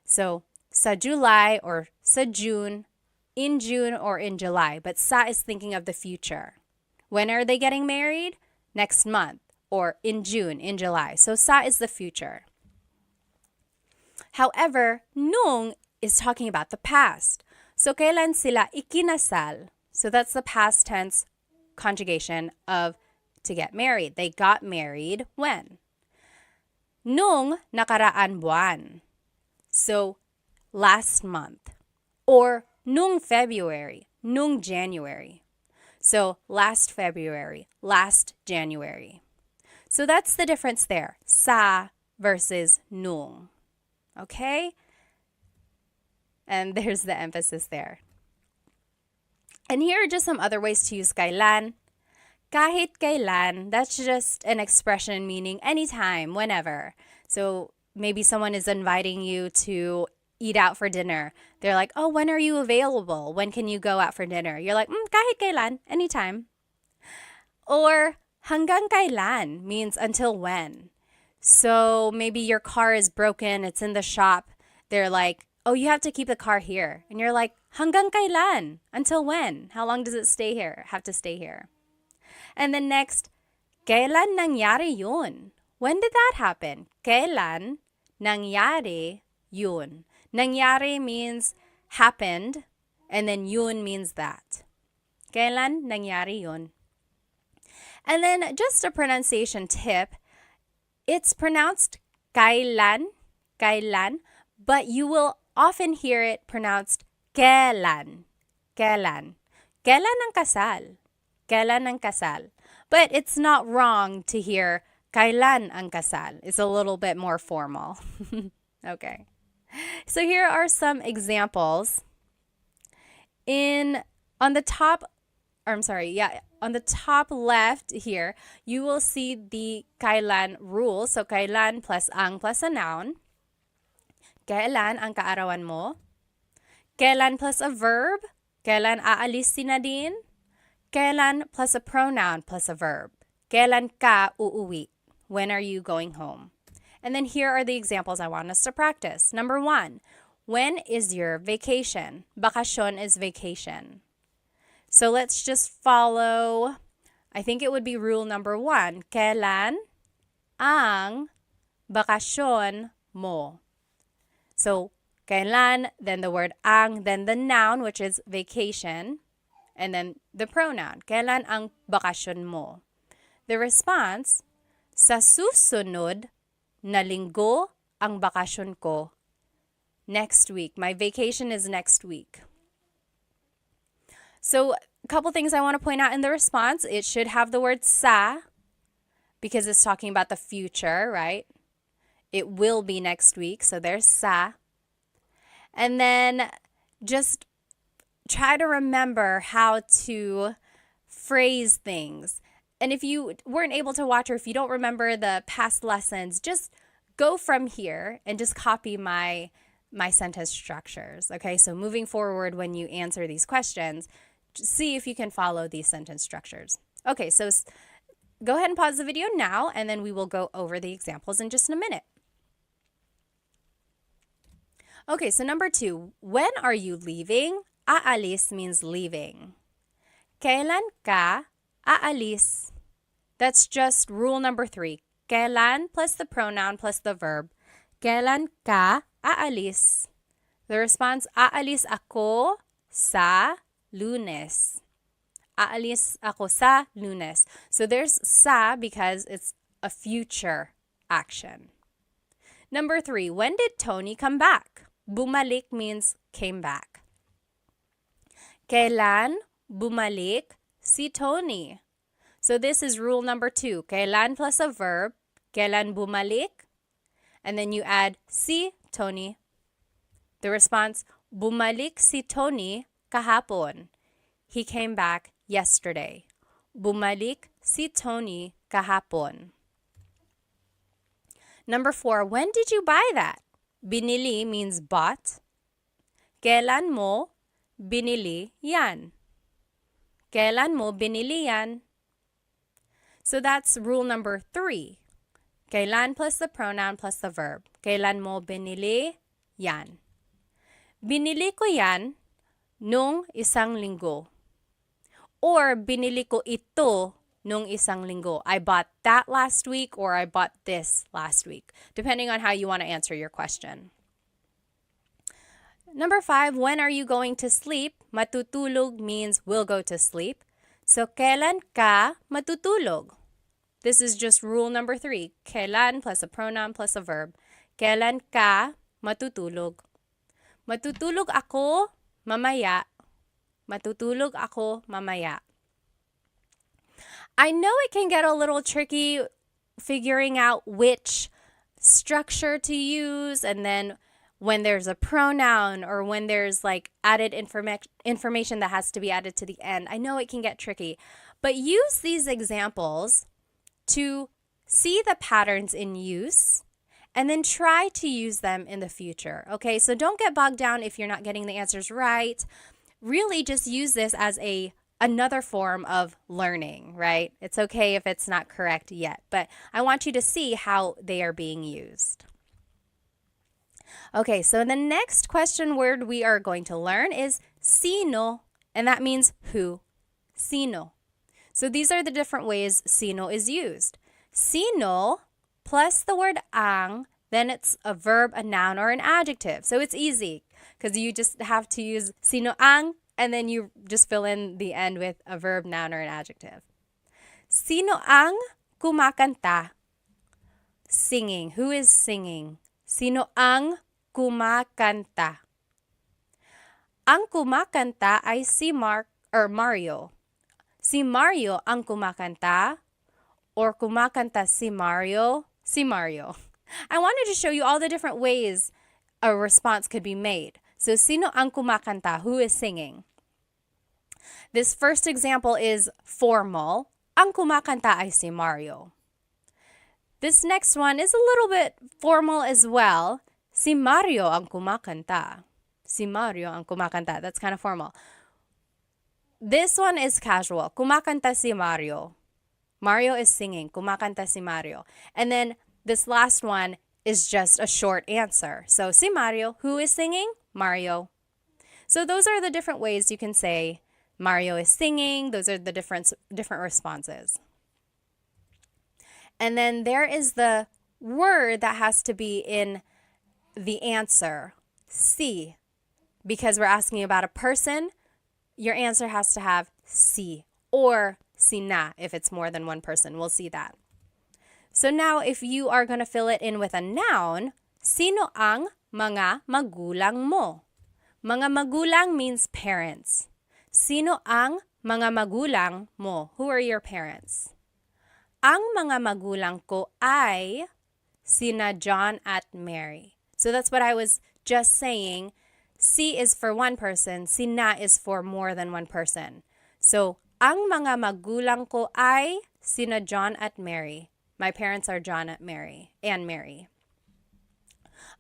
So sa July or sa June, in June or in July. But sa is thinking of the future. When are they getting married? Next month or in June, in July. So sa is the future. However, nung is talking about the past. So kailan sila ikinasal? So that's the past tense conjugation of to get married. They got married when? Nung nakaraan buwan. So last month. Or nung February, nung January. So last February, last January. So that's the difference there. Sa versus nung. Okay? And there's the emphasis there. And here are just some other ways to use kailan. Kahit kailan, that's just an expression meaning anytime, whenever. So maybe someone is inviting you to eat out for dinner. They're like, oh, when are you available? When can you go out for dinner? You're like, kahit kailan, anytime. Or hanggang kailan means until when. So maybe your car is broken, it's in the shop. They're like, oh, you have to keep the car here. And you're like, hanggang kailan? Until when? How long does it stay here? Have to stay here. And then next, kailan nangyari yun? When did that happen? Kailan nangyari yun? Nangyari means happened, and then yun means that. Kailan nangyari yun? And then just a pronunciation tip, it's pronounced kailan, kailan, but you will often hear it pronounced kailan, kailan. Kailan ang kasal? Kailan ang kasal? But it's not wrong to hear kailan ang kasal. It's a little bit more formal. Okay. So here are some examples. On the top left here, you will see the kailan rule. So kailan plus ang plus a noun. Kailan ang kaarawan mo? Kailan plus a verb? Kailan aalis si Nadine? Kailan plus a pronoun plus a verb. Kailan ka uuwi? When are you going home? And then here are the examples I want us to practice. Number 1, when is your vacation? Bakasyon is vacation. So let's just follow, I think it would be rule number 1. Kailan ang bakasyon mo? So kailan, then the word ang, then the noun, which is vacation, and then the pronoun. Kailan ang bakasyon mo? The response, sa susunod na linggo ang bakasyon ko. Next week. My vacation is next week. So a couple things I want to point out in the response. It should have the word sa because it's talking about the future, right? It will be next week. So there's sa. And then just try to remember how to phrase things. And if you weren't able to watch or if you don't remember the past lessons, just go from here and just copy my sentence structures. Okay, so moving forward when you answer these questions, see if you can follow these sentence structures. Okay, so go ahead and pause the video now and then we will go over the examples in just a minute. Okay, so number 2, when are you leaving? Aalis means leaving. Kailan ka aalis? That's just rule number 3. Kailan plus the pronoun plus the verb. Kailan ka aalis? The response, aalis ako sa Lunes. Aalis ako sa Lunes. So there's sa because it's a future action. Number 3, when did Tony come back? Bumalik means came back. Kailan bumalik si Tony? So this is rule number 2. Kailan plus a verb. Kailan bumalik? And then you add si Tony. The response, bumalik si Tony kahapon. He came back yesterday. Bumalik si Tony kahapon. Number 4, when did you buy that? Binili means bought. Kailan mo binili yan? Kailan mo binili yan? So that's rule number 3. Kailan plus the pronoun plus the verb. Kailan mo binili yan? Binili ko yan nung isang linggo. Or binili ko ito nung isang linggo. I bought that last week or I bought this last week, depending on how you want to answer your question. Number 5, when are you going to sleep? Matutulog means will go to sleep. So, kailan ka matutulog? This is just rule number 3. Kailan plus a pronoun plus a verb. Kailan ka matutulog? Matutulog ako mamaya. Matutulog ako mamaya. I know it can get a little tricky figuring out which structure to use, and then when there's a pronoun or when there's like added information that has to be added to the end. I know it can get tricky, but use these examples to see the patterns in use and then try to use them in the future. Okay, so don't get bogged down if you're not getting the answers right. Really just use this as another form of learning, right? It's okay if it's not correct yet, but I want you to see how they are being used. Okay, so the next question word we are going to learn is sino, and that means who. Sino. So these are the different ways sino is used. Sino plus the word ang, then it's a verb, a noun, or an adjective. So it's easy because you just have to use sino ang, and then you just fill in the end with a verb, noun, or an adjective. Sino ang kumakanta? Singing. Who is singing? Sino ang kumakanta? Ang kumakanta ay si Mario. Si Mario ang kumakanta, or kumakanta si Mario? Si Mario. I wanted to show you all the different ways a response could be made. So, sino ang kumakanta? Who is singing? This first example is formal. Ang kumakanta ay si Mario. This next one is a little bit formal as well. Si Mario ang kumakanta. Si Mario ang kumakanta. That's kind of formal. This one is casual. Kumakanta si Mario. Mario is singing. Kumakanta si Mario. And then this last one is just a short answer. So, si Mario. Who is singing? Mario. So those are the different ways you can say Mario is singing. Those are the different responses. And then there is the word that has to be in the answer. Si. Because we're asking about a person, your answer has to have si or sina if it's more than one person. We'll see that. So now if you are going to fill it in with a noun, sino ang mga magulang mo? Mga magulang means parents. Sino ang mga magulang mo? Who are your parents? Ang mga magulang ko ay sina John at Mary. So that's what I was just saying. Si is for one person, sina is for more than one person. So, ang mga magulang ko ay sina John at Mary. My parents are John at Mary and Mary.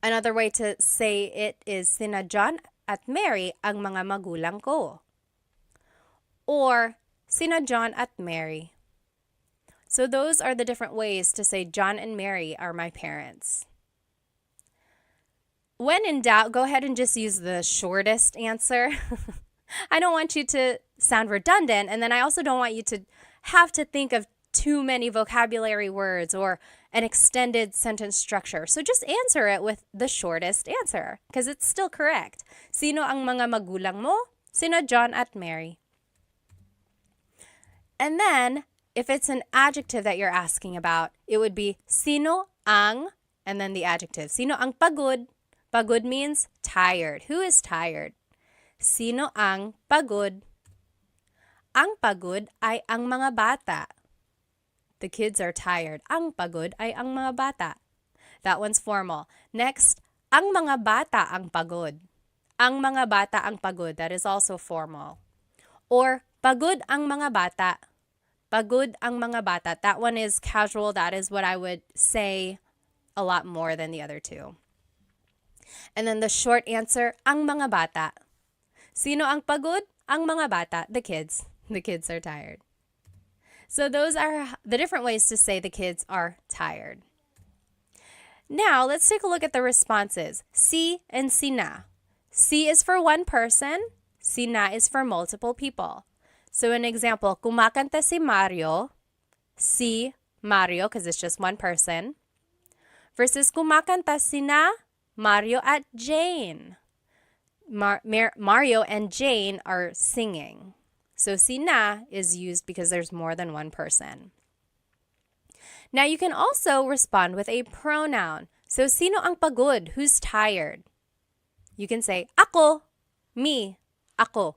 Another way to say it is sina John at Mary ang mga magulang ko. Or sina John at Mary. So those are the different ways to say John and Mary are my parents. When in doubt, go ahead and just use the shortest answer. I don't want you to sound redundant, and then I also don't want you to have to think of too many vocabulary words or an extended sentence structure. So just answer it with the shortest answer because it's still correct. Sino ang mga magulang mo? Sino John at Mary. And then, if it's an adjective that you're asking about, it would be sino ang, and then the adjective. Sino ang pagod? Pagod means tired. Who is tired? Sino ang pagod? Ang pagod ay ang mga bata. The kids are tired. Ang pagod ay ang mga bata. That one's formal. Next, ang mga bata ang pagod. Ang mga bata ang pagod. That is also formal. Or, pagod ang mga bata. Pagod ang mga bata. That one is casual. That is what I would say a lot more than the other two. And then the short answer, ang mga bata. Sino ang pagod? Ang mga bata, the kids. The kids are tired. So those are the different ways to say the kids are tired. Now, let's take a look at the responses. Si and sina. Si is for one person. Sina is for multiple people. So an example, kumakanta si Mario. Si Mario, because it's just one person. Versus kumakanta sina Mario at Jane. Mario and Jane are singing. So sina is used because there's more than one person. Now you can also respond with a pronoun. So sino ang pagod? Who's tired? You can say, ako, me, ako.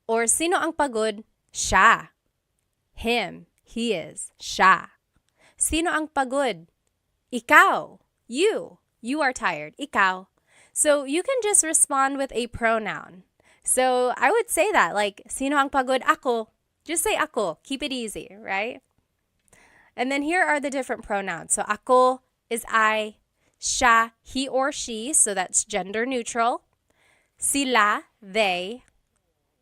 Or sino ang pagod? Siya. Him, he is, siya. Sino ang pagod? Ikaw, you. You are tired, ikaw. So you can just respond with a pronoun. So I would say that, like, sino ang pagod? Ako. Just say ako. Keep it easy, right? And then here are the different pronouns. So ako is I, siya, he or she, so that's gender neutral. Sila, they.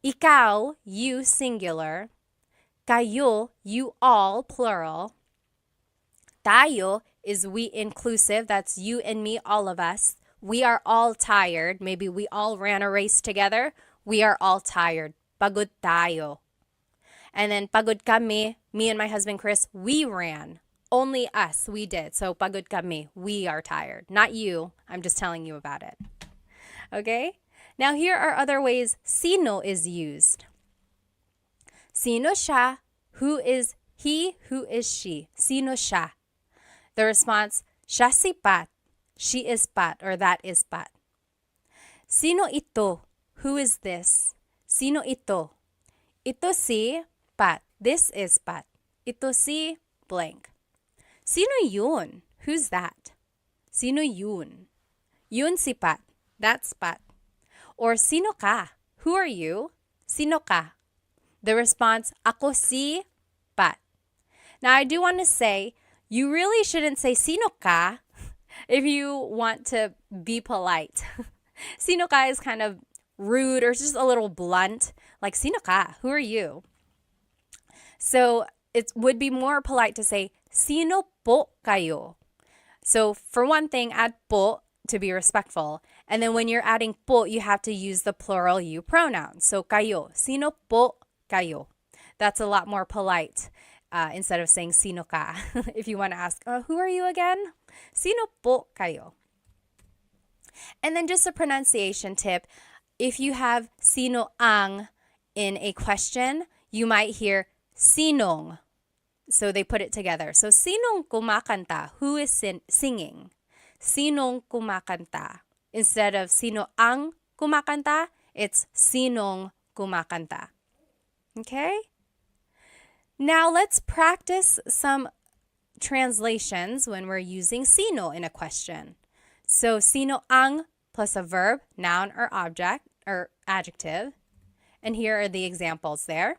Ikaw, you, singular. Kayo, you all, plural. Tayo is we inclusive, that's you and me, all of us. We are all tired. Maybe we all ran a race together. We are all tired. Pagod tayo. And then pagod kami, me and my husband Chris, we ran. Only us, we did. So pagod kami, we are tired. Not you. I'm just telling you about it. Okay? Now here are other ways sino is used. Sino siya? Who is he? Who is she? Sino siya? The response, siya si Pat. She is Pat, or that is Pat. Sino ito? Who is this? Sino ito? Ito si Pat. This is Pat. Ito si blank. Sino yun? Who's that? Sino yun? Yun si Pat. That's Pat. Or sino ka? Who are you? Sino ka? The response, ako si Pat. Now, I do want to say, you really shouldn't say sino ka if you want to be polite. Sino ka is kind of rude or just a little blunt. Like, sino ka? Who are you? So it would be more polite to say, sino po kayo? So for one thing, add po to be respectful. And then when you're adding po, you have to use the plural you pronoun. So kayo, sino po kayo? That's a lot more polite instead of saying sino ka. If you want to ask, who are you again? Sino po kayo? And then just a pronunciation tip. If you have sino ang in a question, you might hear sinong. So they put it together. So sinong kumakanta? Who is singing? Sinong kumakanta? Instead of sino ang kumakanta, it's sinong kumakanta. Okay? Now let's practice some translations when we're using sino in a question. So sino ang plus a verb, noun or object or adjective. And here are the examples there.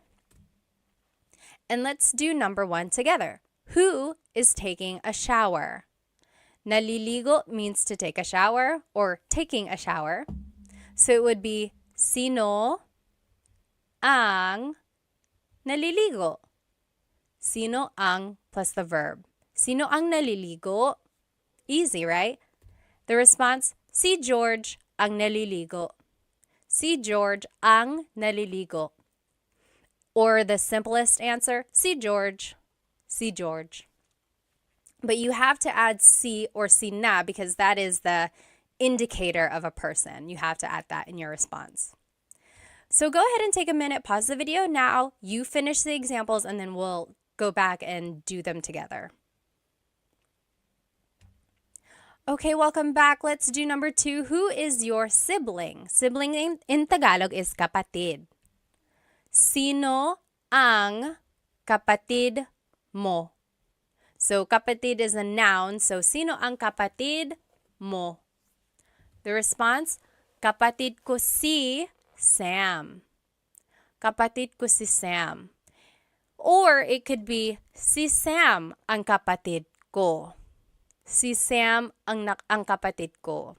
And let's do number 1 together. Who is taking a shower? Naliligo means to take a shower or taking a shower. So it would be sino ang naliligo. Sino ang plus the verb. Sino ang naliligo? Easy, right? The response, si George ang naliligo. Si George ang naliligo. Or the simplest answer, si George. Si George. But you have to add si or si na because that is the indicator of a person. You have to add that in your response. So go ahead and take a minute, pause the video now. You finish the examples and then we'll go back and do them together. Okay, welcome back. Let's do number 2. Who is your sibling? Sibling in Tagalog is kapatid. Sino ang kapatid mo? So kapatid is a noun. So sino ang kapatid mo? The response, kapatid ko si Sam. Kapatid ko si Sam. Or it could be, si Sam ang kapatid ko. Si Sam ang kapatid ko.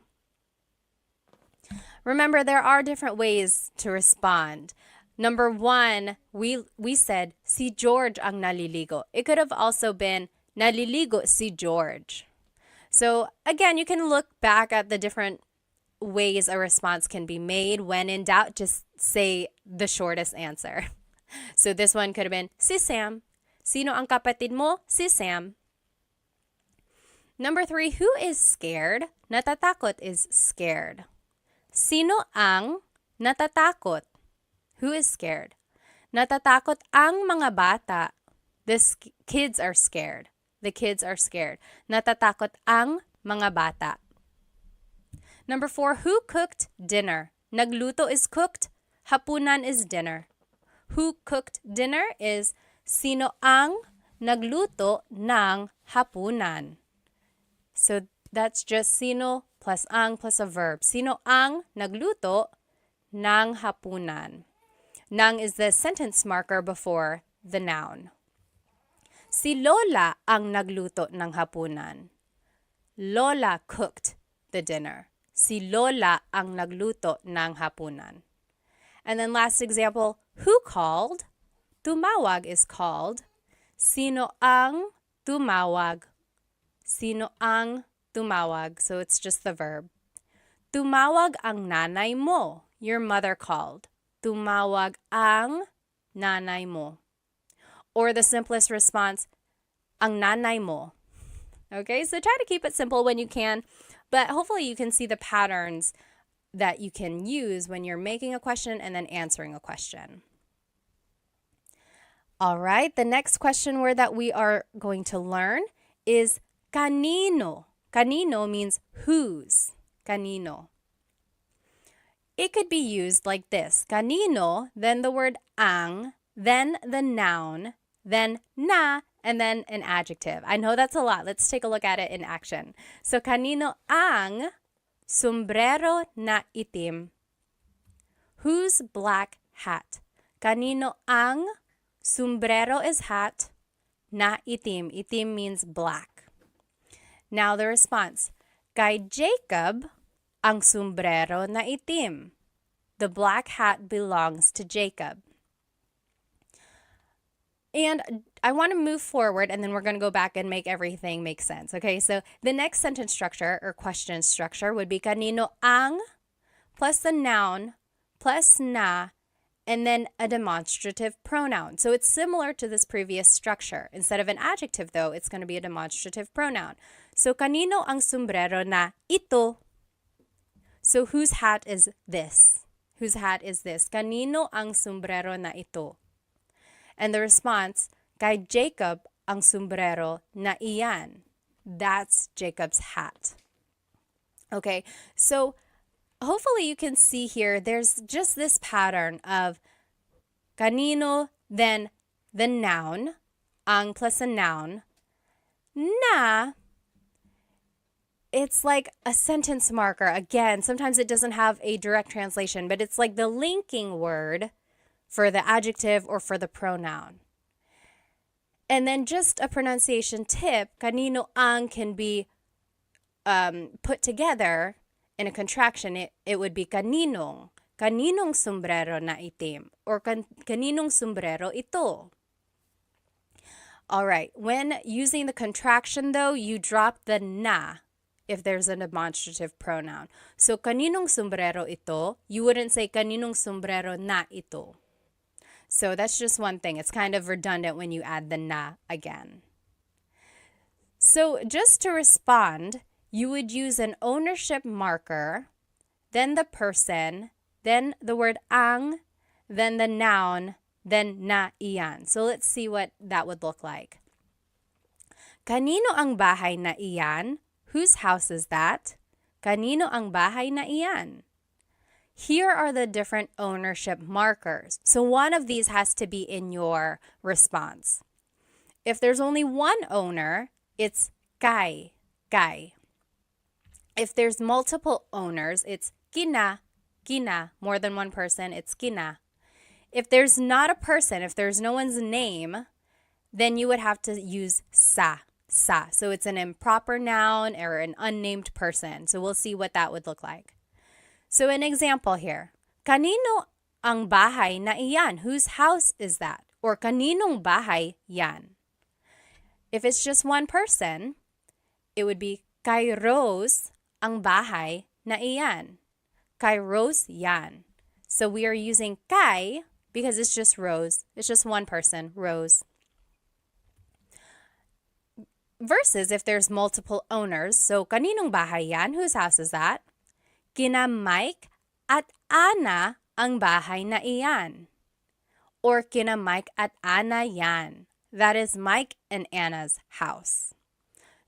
Remember, there are different ways to respond. Number 1, we said, si George ang naliligo. It could have also been, naliligo si George. So again, you can look back at the different ways a response can be made. When in doubt, just say the shortest answer. So this one could have been, si Sam. Sino ang kapatid mo? Si Sam. Number 3, who is scared? Natatakot is scared. Sino ang natatakot? Who is scared? Natatakot ang mga bata. The kids are scared. The kids are scared. Natatakot ang mga bata. Number 4, who cooked dinner? Nagluto is cooked, hapunan is dinner. Who cooked dinner is sino ang nagluto ng hapunan. So that's just sino plus ang plus a verb. Sino ang nagluto ng hapunan. Nang is the sentence marker before the noun. Si Lola ang nagluto ng hapunan. Lola cooked the dinner. Si Lola ang nagluto ng hapunan. And then last example, who called? Tumawag is called. Sino ang tumawag? Sino ang tumawag? So it's just the verb. Tumawag ang nanay mo. Your mother called. Tumawag ang nanay mo. Or the simplest response, ang nanay mo. Okay, so try to keep it simple when you can, but hopefully you can see the patterns that you can use when you're making a question and then answering a question. All right, the next question word that we are going to learn is kanino. Kanino means whose. Kanino. It could be used like this. Kanino, then the word ang, then the noun, then na, and then an adjective. I know that's a lot. Let's take a look at it in action. So, kanino ang sombrero na itim? Whose black hat? Kanino ang sombrero is hat, na itim. Itim means black. Now the response. Kay Jacob ang sombrero na itim. The black hat belongs to Jacob. And I want to move forward, and then we're going to go back and make everything make sense. Okay, so the next sentence structure or question structure would be kanino ang plus the noun plus na, and then a demonstrative pronoun. So it's similar to this previous structure. Instead of an adjective, though, it's going to be a demonstrative pronoun. So kanino ang sombrero na ito? So whose hat is this? Whose hat is this? Kanino ang sombrero na ito? And the response, kay Jacob ang sombrero na iyan. That's Jacob's hat. Okay, so hopefully you can see here, there's just this pattern of kanino, then the noun, ang plus a noun, na, it's like a sentence marker. Again, sometimes it doesn't have a direct translation, but it's like the linking word for the adjective or for the pronoun. And then just a pronunciation tip, kanino ang can be put together in a contraction. It would be kaninong. Kaninong sombrero na itim. Or kaninong sombrero ito. All right. When using the contraction, though, you drop the na if there's a demonstrative pronoun. So, kaninong sombrero ito, you wouldn't say kaninong sombrero na ito. So that's just one thing. It's kind of redundant when you add the na again. So just to respond, you would use an ownership marker, then the person, then the word ang, then the noun, then na iyan. So let's see what that would look like. Kanino ang bahay na iyan? Whose house is that? Kanino ang bahay na iyan? Here are the different ownership markers. So one of these has to be in your response. If there's only one owner, it's kay, kay. If there's multiple owners, it's kina, kina. More than one person, it's kina. If there's not a person, if there's no one's name, then you would have to use sa, sa. So it's an improper noun or an unnamed person. So we'll see what that would look like. So an example here, kanino ang bahay na iyan? Whose house is that? Or kaninong bahay yan? If it's just one person, it would be kay Rose ang bahay na iyan. Kay Rose yan. So we are using kay because it's just Rose. It's just one person, Rose. Versus if there's multiple owners, so kaninong bahay yan? Whose house is that? Kina Mike at Ana ang bahay na iyan. Or kina Mike at Ana yan. That is Mike and Anna's house.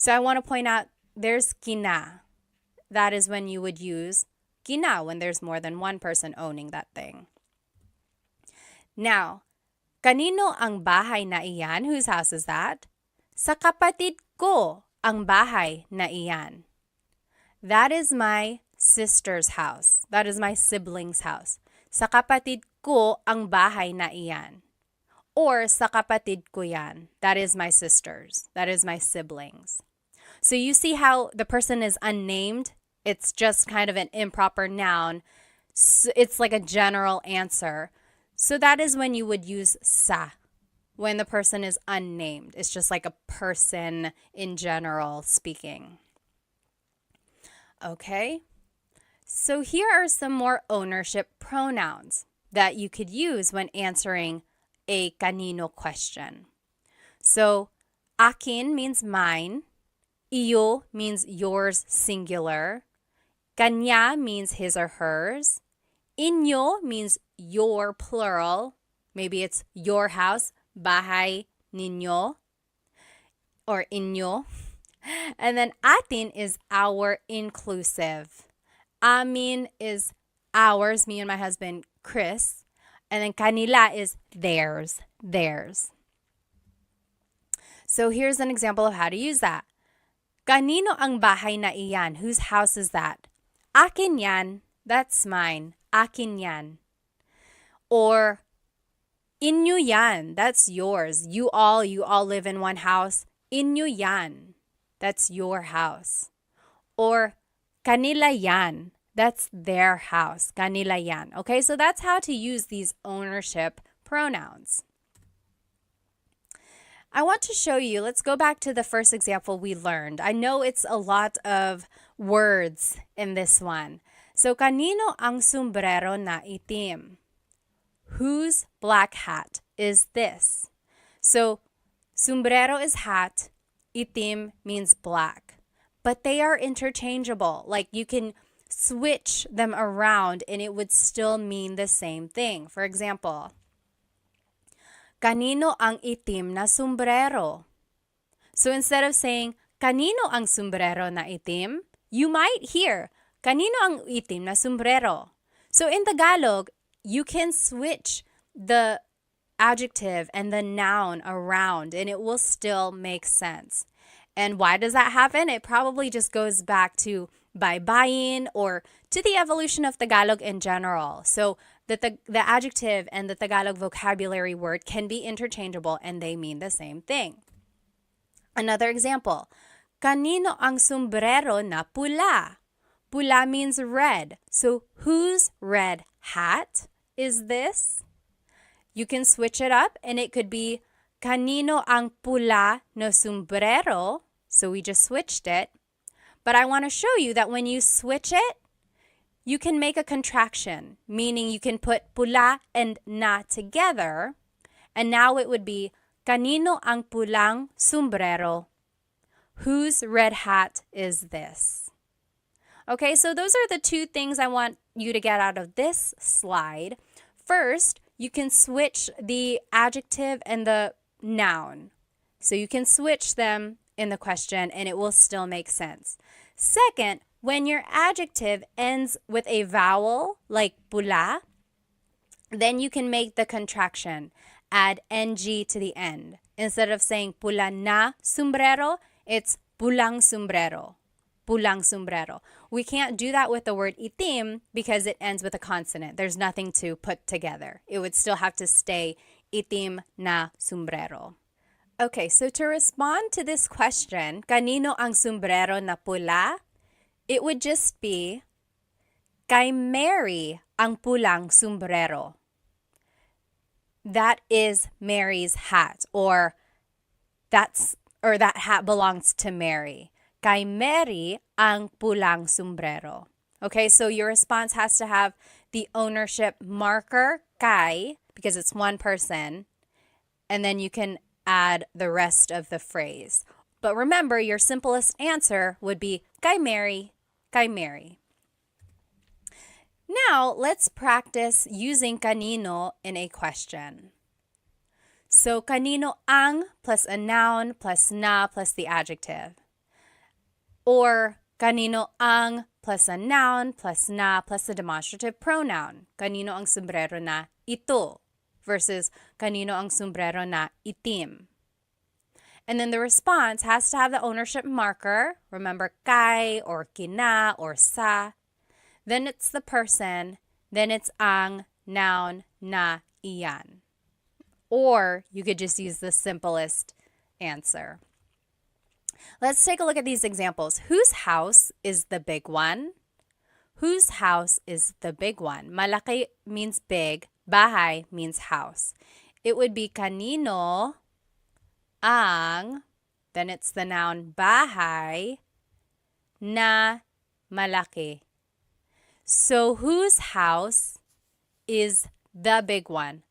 So I want to point out there's kina. that is when you would use kina when there's more than one person owning that thing. Now, kanino ang bahay na iyan? Whose house is that? Sa kapatid ko ang bahay na iyan. That is my sister's house. That is my sibling's house. Sa kapatid ko ang bahay na iyan. Or sa kapatid ko yan. That is my sisters. That is my siblings. So you see how the person is unnamed? It's just kind of an improper noun. It's like a general answer. So that is when you would use sa, when the person is unnamed. It's just like a person in general speaking. Okay, so here are some more ownership pronouns that you could use when answering a kanino question. So, akin means mine. Iyo means yours singular. Kanya means his or hers. Inyo means your plural. Maybe it's your house, bahay ninyo, or inyo. And then atin is our inclusive. Amin is ours, me and my husband, Chris. And then kanila is theirs. So here's an example of how to use that. Kanino ang bahay na iyan? Whose house is that? Akin yan. That's mine. Akin yan. Or inyo yan. That's yours. You all live in one house. Inyo yan. That's your house. Or kanila yan. That's their house. Kanila yan. Okay, so that's how to use these ownership pronouns. I want to show you, let's go back to the first example we learned. I know it's a lot of words in this one. So, kanino ang sombrero na itim? Whose black hat is this? So, sombrero is hat, itim means black. But they are interchangeable. Like you can switch them around and it would still mean the same thing. For example, kanino ang itim na sombrero? So instead of saying, kanino ang sombrero na itim, you might hear, kanino ang itim na sombrero? So in Tagalog, you can switch the adjective and the noun around and it will still make sense. And why does that happen? It probably just goes back to baybayin or to the evolution of Tagalog in general. So the adjective and the Tagalog vocabulary word can be interchangeable and they mean the same thing. Another example, kanino ang sombrero na pula? Pula means red. So whose red hat is this? You can switch it up and it could be kanino ang pula no sombrero. So we just switched it. But I want to show you that when you switch it, you can make a contraction, meaning you can put pula and na together. And now it would be kanino ang pulang sombrero? Whose red hat is this? Okay, so those are the two things I want you to get out of this slide. First, you can switch the adjective and the noun. So you can switch them in the question and it will still make sense. Second, when your adjective ends with a vowel like pula, then you can make the contraction. Add ng to the end. Instead of saying pula na sombrero, it's pulang sombrero. Pulang sombrero. We can't do that with the word itim because it ends with a consonant. There's nothing to put together. It would still have to stay itim na sombrero. Okay, so to respond to this question, kanino ang sombrero na pula? It would just be, kay Mary ang pulang sombrero. That is Mary's hat, or that hat belongs to Mary. Kay Mary ang pulang sombrero. Okay, so your response has to have the ownership marker, kay, because it's one person, and then you can add the rest of the phrase. But remember, your simplest answer would be kay Mary, kay Mary. Now, let's practice using kanino in a question. So, kanino ang plus a noun plus na plus the adjective. Or kanino ang plus a noun plus na plus a demonstrative pronoun. Kanino ang sombrero na ito versus kanino ang sombrero na itim. And then the response has to have the ownership marker. Remember, kay or kina or sa. Then it's the person. Then it's ang noun na iyan. Or you could just use the simplest answer. Let's take a look at these examples. Whose house is the big one? Whose house is the big one? Malaki means big. Bahay means house. It would be kanino ang, then it's the noun bahay na malaki. So whose house is the big one?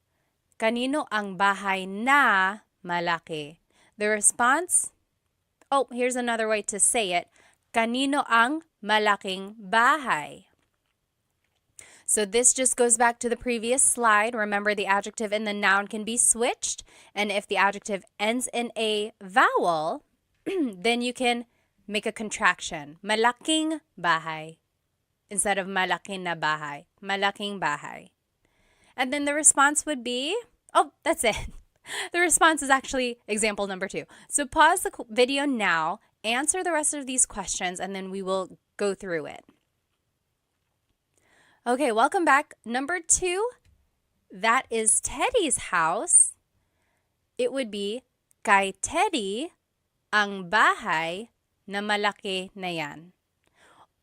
Kanino ang bahay na malaki? The response, here's another way to say it. Kanino ang malaking bahay? So this just goes back to the previous slide. Remember, the adjective and the noun can be switched. And if the adjective ends in a vowel, then you can make a contraction. Malaking bahay. Instead of malaking na bahay. Malaking bahay. And then the response would be, that's it. The response is actually example number 2. So pause the video now, answer the rest of these questions, and then we will go through it. Okay, welcome back. Number 2, that is Teddy's house. It would be, kay Teddy ang bahay na malaki na yan.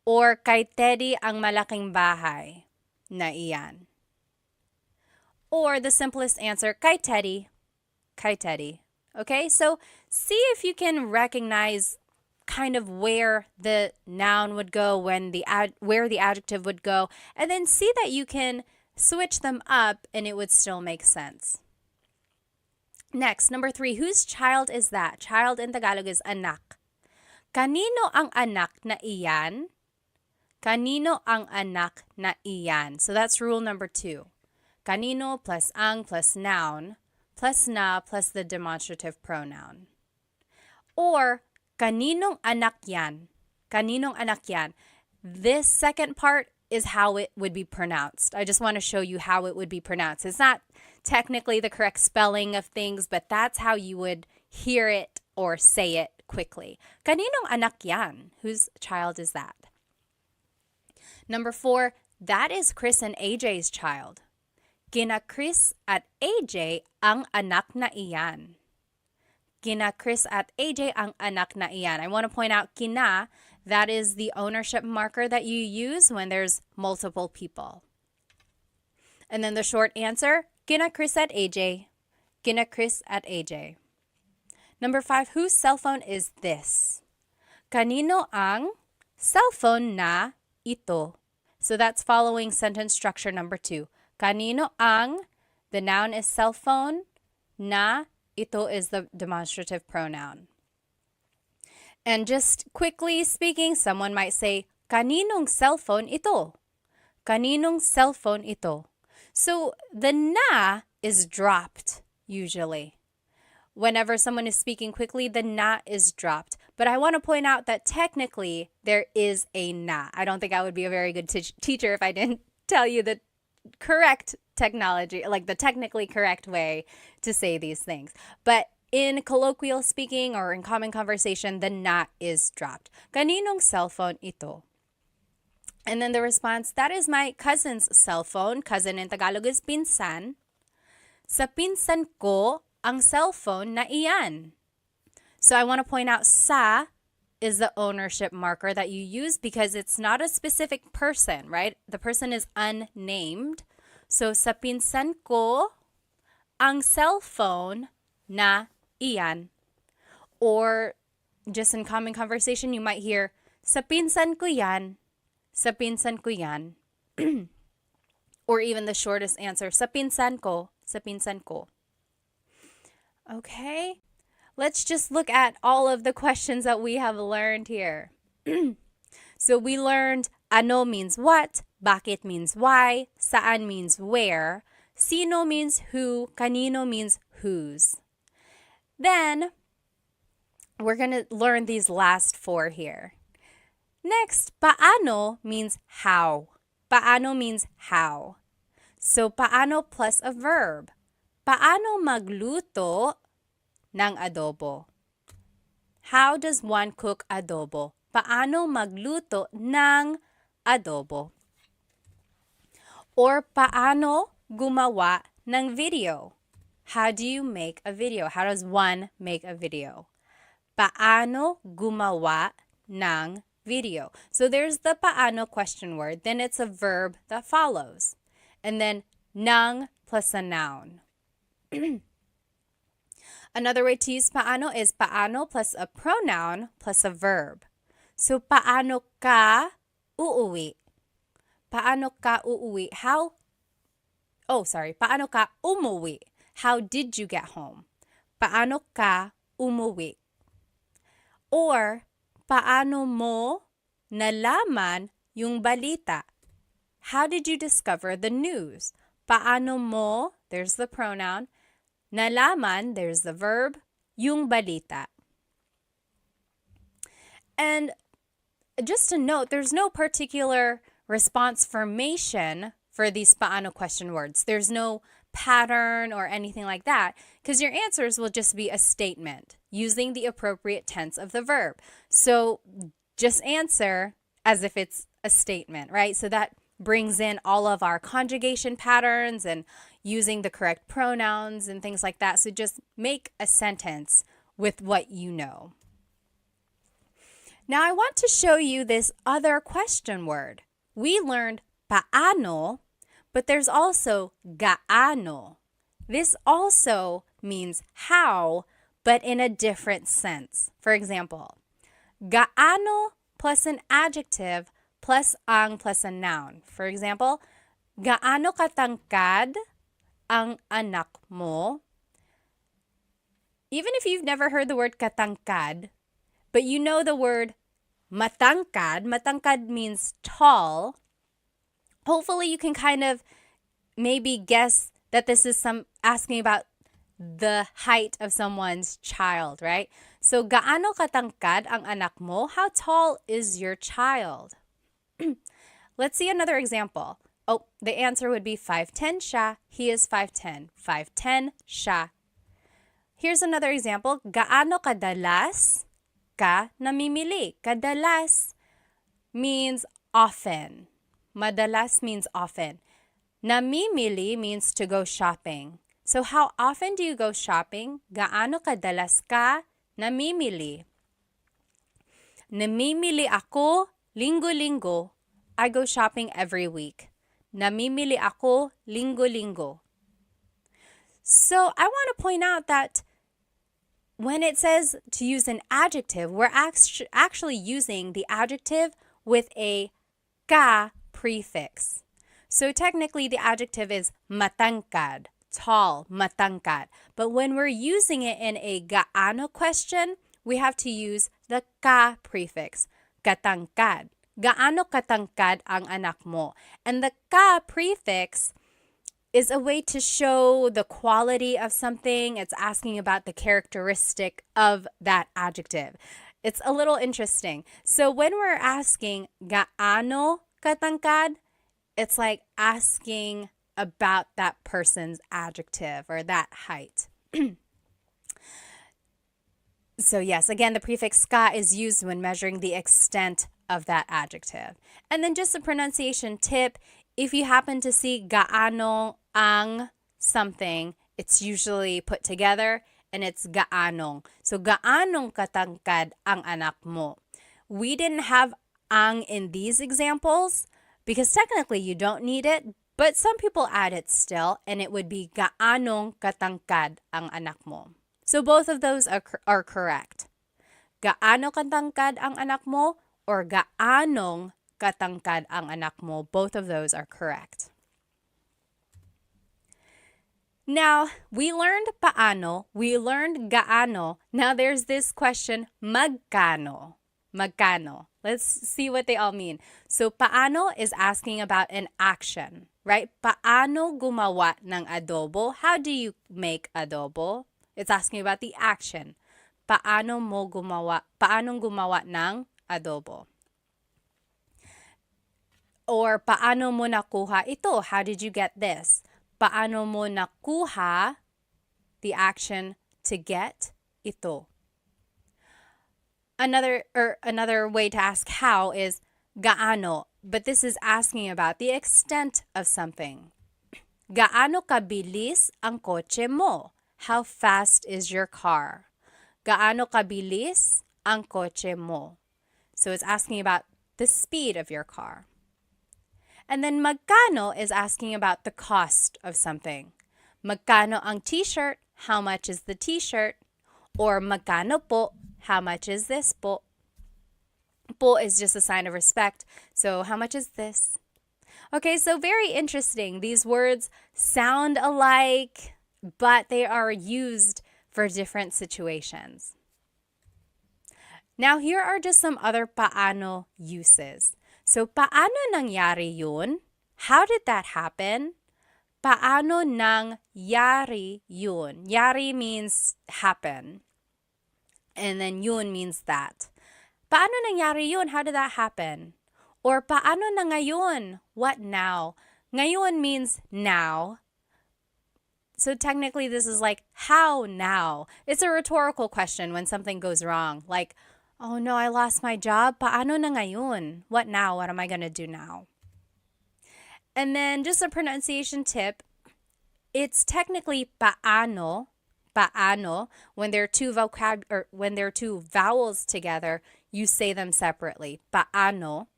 Or kay Teddy ang malaking bahay na iyan. Or the simplest answer, kay Teddy. Kay Teddy. Okay, so see if you can recognize kind of where the noun would go, where the adjective would go, and then see that you can switch them up and it would still make sense. Next, number 3, whose child is that? Child in Tagalog is anak. Kanino ang anak na iyan? Kanino ang anak na iyan? So that's rule number 2. Kanino plus ang plus noun plus na plus the demonstrative pronoun. Or kaninong anak yan? Kaninong anak yan? This second part is how it would be pronounced. I just want to show you how it would be pronounced. It's not technically the correct spelling of things, but that's how you would hear it or say it quickly. Kaninong anak yan? Whose child is that? Number 4, that is Chris and AJ's child. Kina Chris at AJ ang anak na iyan. Kina Chris at AJ ang anak na iyan. I want to point out kina, that is the ownership marker that you use when there's multiple people. And then the short answer, kina Chris at AJ. Kina Chris at AJ. Number 5, whose cell phone is this? Kanino ang cellphone na ito? So that's following sentence structure number 2. Kanino ang, the noun is cell phone, na, ito is the demonstrative pronoun. And just quickly speaking, someone might say, kaninong cellphone ito? Kaninong cellphone ito? So the na is dropped usually. Whenever someone is speaking quickly, the na is dropped. But I want to point out that technically there is a na. I don't think I would be a very good teacher if I didn't tell you the correct technology, like the technically correct way to say these things. But in colloquial speaking or in common conversation, the na is dropped. Kaninong cellphone ito? And then the response, that is my cousin's cell phone. Cousin in Tagalog is pinsan. Sa pinsan ko ang cellphone na iyan. So I want to point out sa is the ownership marker that you use because it's not a specific person, right? The person is unnamed. So sa pinsan ko ang cellphone na iyan. Or just in common conversation, you might hear, sa pinsan ko yan. Sa pinsan ko yan. Or even the shortest answer, sa pinsan ko. Sa pinsan ko. Okay. Let's just look at all of the questions that we have learned here. So we learned ano means what, bakit means why, saan means where, sino means who, kanino means whose. Then we're going to learn these last 4 here. Next, paano means how. Paano means how. So, paano plus a verb. Paano magluto ng adobo? How does one cook adobo? Paano magluto ng adobo? Or paano gumawa ng video? How do you make a video? How does one make a video? Paano gumawa ng video? So there's the paano question word. Then it's a verb that follows. And then ng plus a noun. Another way to use paano is paano plus a pronoun plus a verb. So paano ka uuwi? Paano ka uuwi? Paano ka umuwi? How did you get home? Paano ka umuwi? Or, paano mo nalaman yung balita? How did you discover the news? Paano mo, there's the pronoun. Nalaman, there's the verb. Yung balita. And just to note, there's no particular response formation for these paano question words. There's no pattern or anything like that, because your answers will just be a statement using the appropriate tense of the verb. So just answer as if it's a statement, right? So that brings in all of our conjugation patterns and using the correct pronouns and things like that. So just make a sentence with what you know. Now I want to show you this other question word. We learned paano, but there's also gaano. This also means how, but in a different sense. For example, gaano plus an adjective plus ang plus a noun. For example, gaano katangkad ang anak mo? Even if you've never heard the word katangkad, but you know the word matangkad. Matangkad means tall. Hopefully you can kind of maybe guess that this is asking about the height of someone's child, right? So, gaano katangkad ang anak mo? How tall is your child? Let's see another example. Oh, the answer would be 5'10" siya. He is 5'10". 5'10" siya. Here's another example. Gaano kadalas ka namimili? Kadalas means often. Madalas means often. Namimili means to go shopping. So how often do you go shopping? Gaano kadalas ka namimili? Namimili ako linggo-linggo. I go shopping every week. Namimili ako linggo-linggo. So I want to point out that when it says to use an adjective, we're actually using the adjective with a ka prefix. So technically the adjective is matangkad, tall, matangkad. But when we're using it in a gaano question, we have to use the ka prefix, katangkad. Gaano katangkad ang anak mo? And the ka prefix is a way to show the quality of something. It's asking about the characteristic of that adjective. It's a little interesting. So when we're asking gaano katangkad, it's like asking about that person's adjective or that height. So yes, again, the prefix ka is used when measuring the extent of that adjective. And then just a pronunciation tip, if you happen to see gaano ang something, it's usually put together and it's gaanong. So gaanong katangkad ang anak mo? We didn't have ang in these examples because technically you don't need it, but some people add it still, and it would be gaanong katangkad ang anak mo. So both of those are correct. Gaano katangkad ang anak mo or gaanong katangkad ang anak mo? Both of those are correct. Now, we learned paano, we learned gaano. Now there's this question, magkano. Magkano. Let's see what they all mean. So, paano is asking about an action, right? Paano gumawa ng adobo? How do you make adobo? It's asking about the action. Paano mo gumawa? Paanong gumawa ng adobo? Or paano mo nakuha ito? How did you get this? Paano mo nakuha, the action to get, ito. Another way to ask how is gaano, but this is asking about the extent of something. Gaano kabilis ang kotse mo? How fast is your car? Gaano kabilis ang kotse mo? So it's asking about the speed of your car. And then magkano is asking about the cost of something. Magkano ang t-shirt? How much is the t-shirt? Or magkano po? How much is this po? Po is just a sign of respect. So how much is this? Okay, so very interesting. These words sound alike, but they are used for different situations. Now, here are just some other paano uses. So, paano nangyari yun? How did that happen? Paano nangyari yun? Yari means happen. And then yun means that. Paano nangyari yun? How did that happen? Or paano na ngayon? What now? Ngayon means now. So technically this is like, how now? It's a rhetorical question when something goes wrong. Like, oh no, I lost my job. Paano na ngayon? What now? What am I going to do now? And then just a pronunciation tip. It's technically paano. Paano. When there are two vowels together, you say them separately. Paano.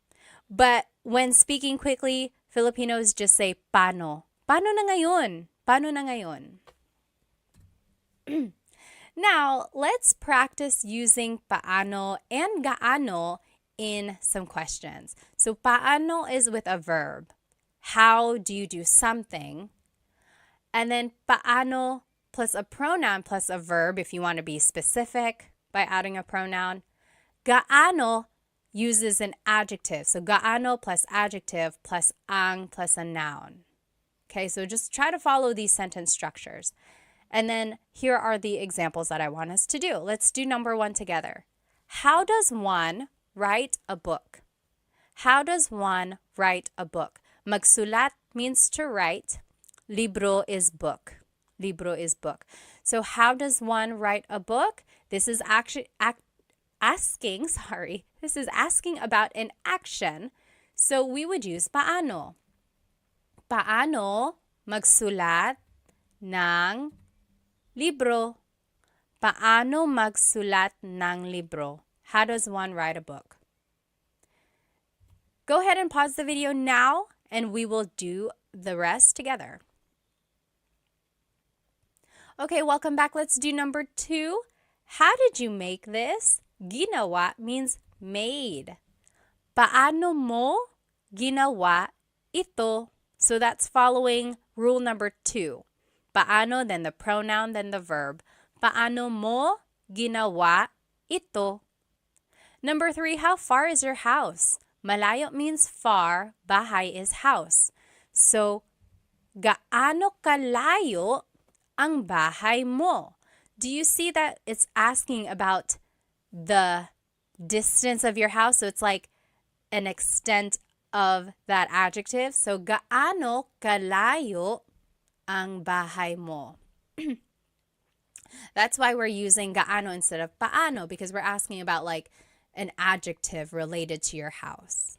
But when speaking quickly, Filipinos just say paano. Paano na ngayon? Paano na ngayon? Now, let's practice using paano and gaano in some questions. So, paano is with a verb. How do you do something? And then paano plus a pronoun plus a verb if you want to be specific by adding a pronoun. Gaano uses an adjective. So, gaano plus adjective plus ang plus a noun. Okay, so just try to follow these sentence structures. And then here are the examples that I want us to do. Let's do number 1 together. How does one write a book? How does one write a book? Magsulat means to write. Libro is book. Libro is book. So how does one write a book? This is actually asking about an action. So we would use paano. Paano magsulat ng libro? Paano magsulat ng libro? How does one write a book? Go ahead and pause the video now, and we will do the rest together. Okay, welcome back. Let's do number 2. How did you make this? Ginawa means made. Paano mo ginawa ito? So that's following rule number 2. Paano, then the pronoun, then the verb. Paano mo ginawa ito? Number 3, how far is your house? Malayo means far, bahay is house. So, gaano kalayo ang bahay mo? Do you see that it's asking about the distance of your house? So it's like an extent of that adjective. So, gaano kalayo ang bahay mo? That's why we're using gaano instead of paano, because we're asking about like an adjective related to your house.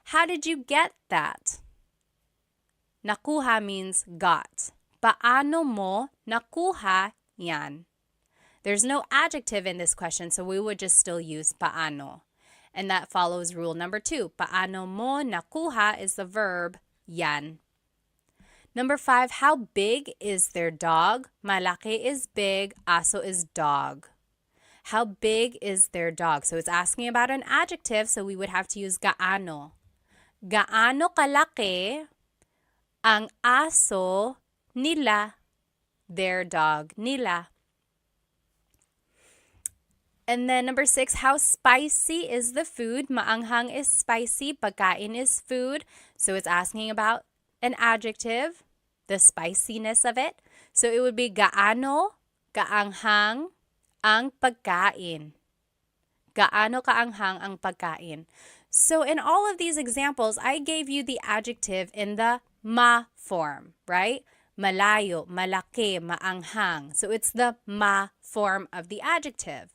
How did you get that? Nakuha means got. Paano mo nakuha yan? There's no adjective in this question, so we would just still use paano. And that follows rule number 2. Paano mo nakuha is the verb yan. Number 5, how big is their dog? Malaki is big, aso is dog. How big is their dog? So it's asking about an adjective, so we would have to use gaano. Gaano kalaki ang aso nila, their dog nila. And then number 6, how spicy is the food? Maanghang is spicy, pagkain is food. So it's asking about an adjective, the spiciness of it. So it would be gaano kaanghang ang pagkain. Gaano kaanghang ang pagkain. So in all of these examples, I gave you the adjective in the ma form, right? Malayo, malaki, maanghang. So it's the ma form of the adjective.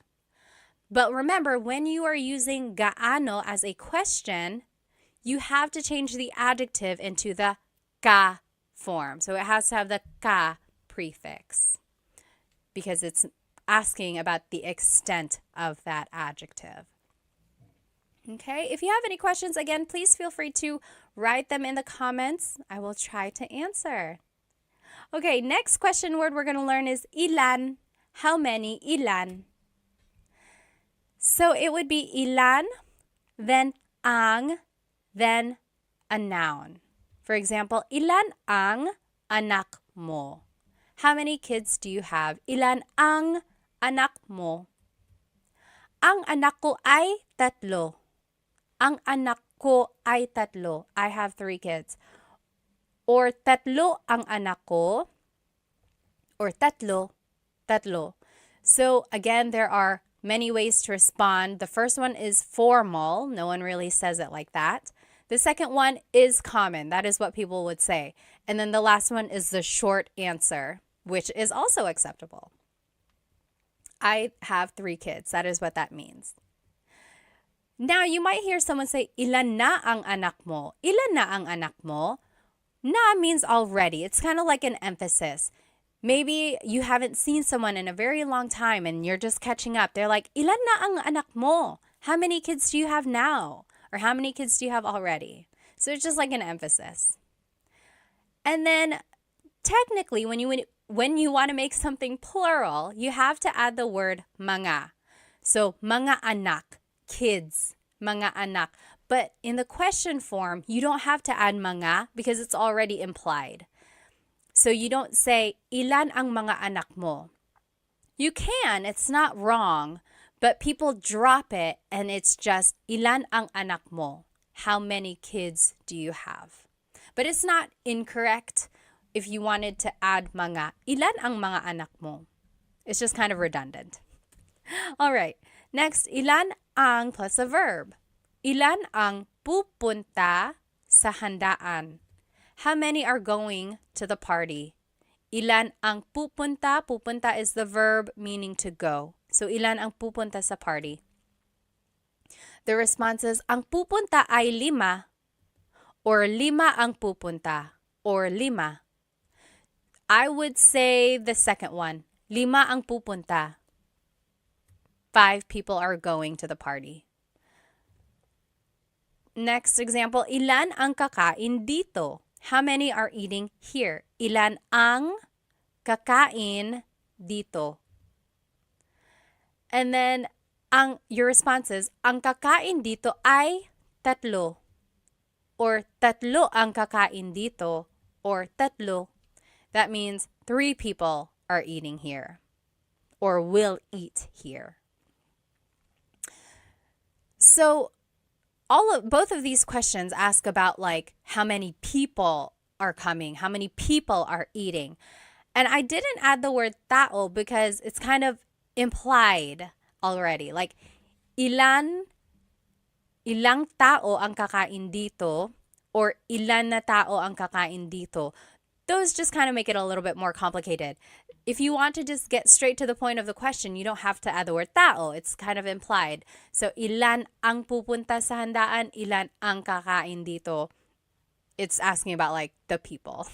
But remember, when you are using gaano as a question, you have to change the adjective into the ka form. So it has to have the ka prefix because it's asking about the extent of that adjective. Okay, if you have any questions, again, please feel free to write them in the comments. I will try to answer. Okay, next question word we're going to learn is ilan. How many? Ilan. So it would be ilan, then ang, then a noun. For example, ilan ang anak mo? How many kids do you have? Ilan ang anak mo? Ang anak ko ay 3. Ang anak ko ay 3. I have 3 kids. Or 3 ang anak ko. Or 3. So again, there are many ways to respond. The first one is formal. No one really says it like that. The second one is common. That is what people would say. And then the last one is the short answer, which is also acceptable. I have 3 kids. That is what that means. Now, you might hear someone say, ilan na ang anak mo? Ilan na ang anak mo? Na means already. It's kind of like an emphasis. Maybe you haven't seen someone in a very long time and you're just catching up. They're like, ilan na ang anak mo? How many kids do you have now? Or how many kids do you have already? So it's just like an emphasis. And then technically, when you want to make something plural, you have to add the word mga. So mga anak, kids, mga anak. But in the question form, you don't have to add mga because it's already implied. So you don't say, ilan ang mga anak mo? You can, it's not wrong, but people drop it and it's just, ilan ang anak mo? How many kids do you have? But it's not incorrect if you wanted to add mga, ilan ang mga anak mo? It's just kind of redundant. All right, next, ilan ang plus a verb. Ilan ang pupunta sa handaan? How many are going to the party? Ilan ang pupunta? Pupunta is the verb meaning to go. So, ilan ang pupunta sa party? The response is, ang pupunta ay 5. Or 5 ang pupunta. Or 5. I would say the second one. 5 ang pupunta. 5 people are going to the party. Next example, ilan ang kakain dito? How many are eating here? Ilan ang kakain dito? And then, your response is, ang kakain dito ay 3. Or 3 ang kakain dito. Or 3. That means 3 people are eating here. Or will eat here. So, both of these questions ask about like how many people are coming, how many people are eating. And I didn't add the word tao because it's kind of implied already. Like ilang tao ang kakain dito or ilan na tao ang kakain dito. Those just kind of make it a little bit more complicated. If you want to just get straight to the point of the question, you don't have to add the word tao. It's kind of implied. So, ilan ang pupunta sa handaan? Ilan ang kakain dito? It's asking about like the people.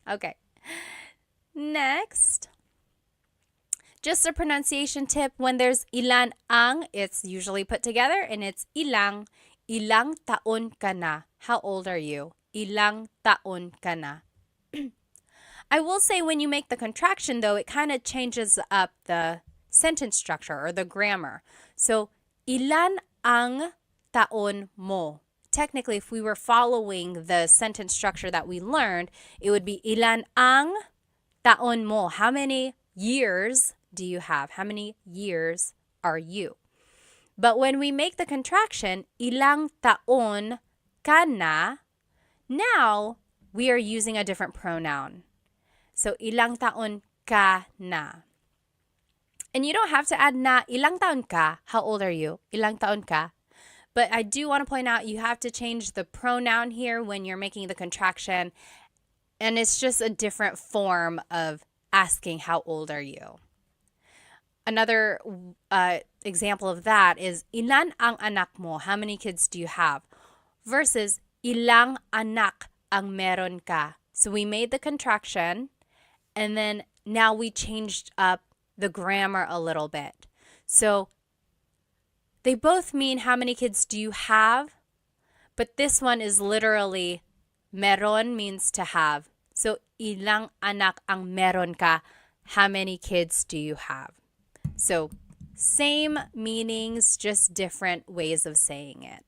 Okay. Next. Just a pronunciation tip. When there's ilan ang, it's usually put together and it's ilang. Ilang taon ka na? How old are you? Ilang taon ka na? I will say when you make the contraction, though, it kind of changes up the sentence structure or the grammar. So, ilan ang taon mo? Technically, if we were following the sentence structure that we learned, it would be ilan ang taon mo? How many years do you have? How many years are you? But when we make the contraction, ilang taon ka na, now we are using a different pronoun. So, ilang taon ka na. And you don't have to add na, ilang taon ka? How old are you? Ilang taon ka? But I do want to point out you have to change the pronoun here when you're making the contraction. And it's just a different form of asking how old are you. Another example of that is Ilan ang anak mo? How many kids do you have? Versus ilang anak ang meron ka? So we made the contraction and then now we changed up the grammar a little bit. So they both mean how many kids do you have? But this one is literally meron means to have. So ilang anak ang meron ka? How many kids do you have? So same meanings, just different ways of saying it.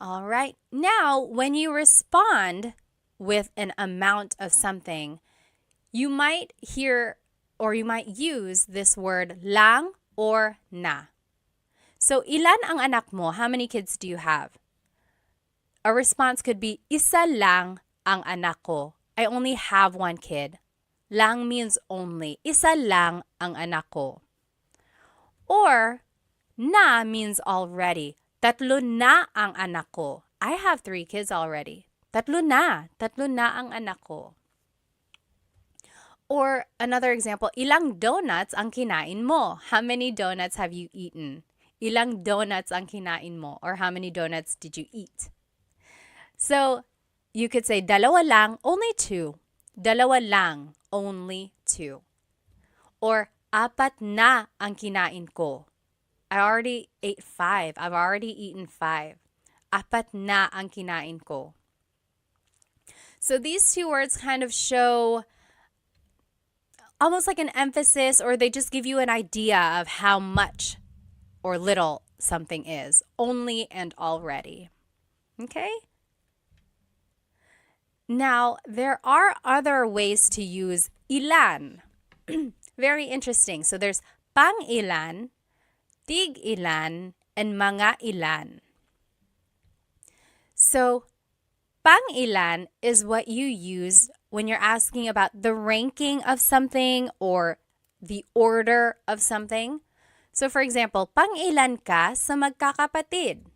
All right. Now, when you respond with an amount of something, you might hear or you might use this word lang or na. So, ilan ang anak mo? How many kids do you have? A response could be, isa lang ang anak ko. I only have one kid. Lang means only. Isa lang ang anak ko. Or, na means already. Tatlo na ang anak ko. I have 3 kids already. Tatlo na ang anak ko. Or another example, ilang donuts ang kinain mo? How many donuts have you eaten? Ilang donuts ang kinain mo? Or how many donuts did you eat? So, you could say, dalawa lang, only 2. Dalawa lang, only 2. Or, apat na ang kinain ko. I already ate 5. I've already eaten 5. Apat na ang kinain ko. So these 2 words kind of show almost like an emphasis, or they just give you an idea of how much or little something is. Only and already. Okay? Now, there are other ways to use ilan. Very interesting. So there's pang-ilan, tig-ilan, and mga ilan. So, pang-ilan is what you use when you're asking about the ranking of something or the order of something. So, for example, pang-ilan ka sa magkakapatid?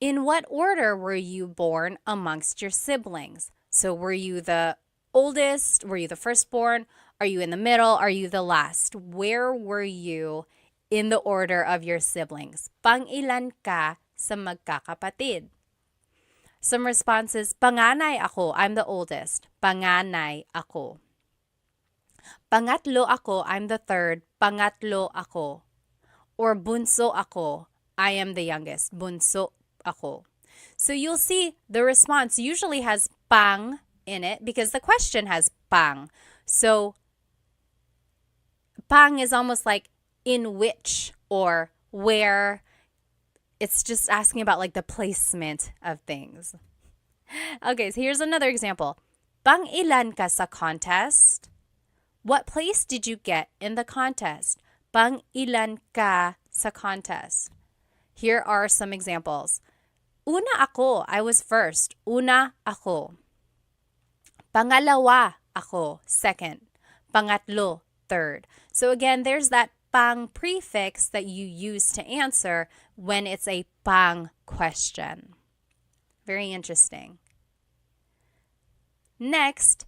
In what order were you born amongst your siblings? So, were you the oldest? Were you the firstborn? Are you in the middle? Are you the last? Where were you in the order of your siblings? Pang-ilan ka sa magkakapatid? Some responses, panganay ako, I'm the oldest. Panganay ako. Pangatlo ako, I'm the third. Pangatlo ako. Or bunso ako, I am the youngest. Bunso ako. So you'll see the response usually has pang in it because the question has pang. So pang is almost like in which or where. It's just asking about like the placement of things. Okay, so here's another example. Pang-ilan ka sa contest? What place did you get in the contest? Pang-ilan ka sa contest? Here are some examples. Una ako, I was first. Una ako. Pangalawa ako, second. Pangatlo, third. So again, there's that pang prefix that you use to answer when it's a pang question. Very interesting. Next,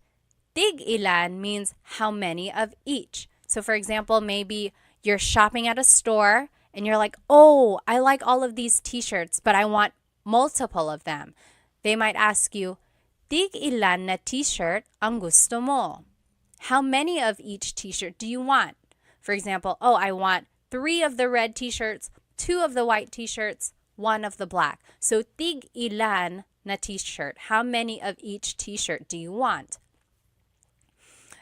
tig-ilan means how many of each. So for example, maybe you're shopping at a store and you're like, oh, I like all of these t-shirts, but I want multiple of them. They might ask you, tig-ilan na t-shirt ang gusto mo? How many of each t-shirt do you want? For example, oh, I want 3 of the red t-shirts, 2 of the white t-shirts, 1 of the black. So, tig-ilan na t-shirt. How many of each t-shirt do you want?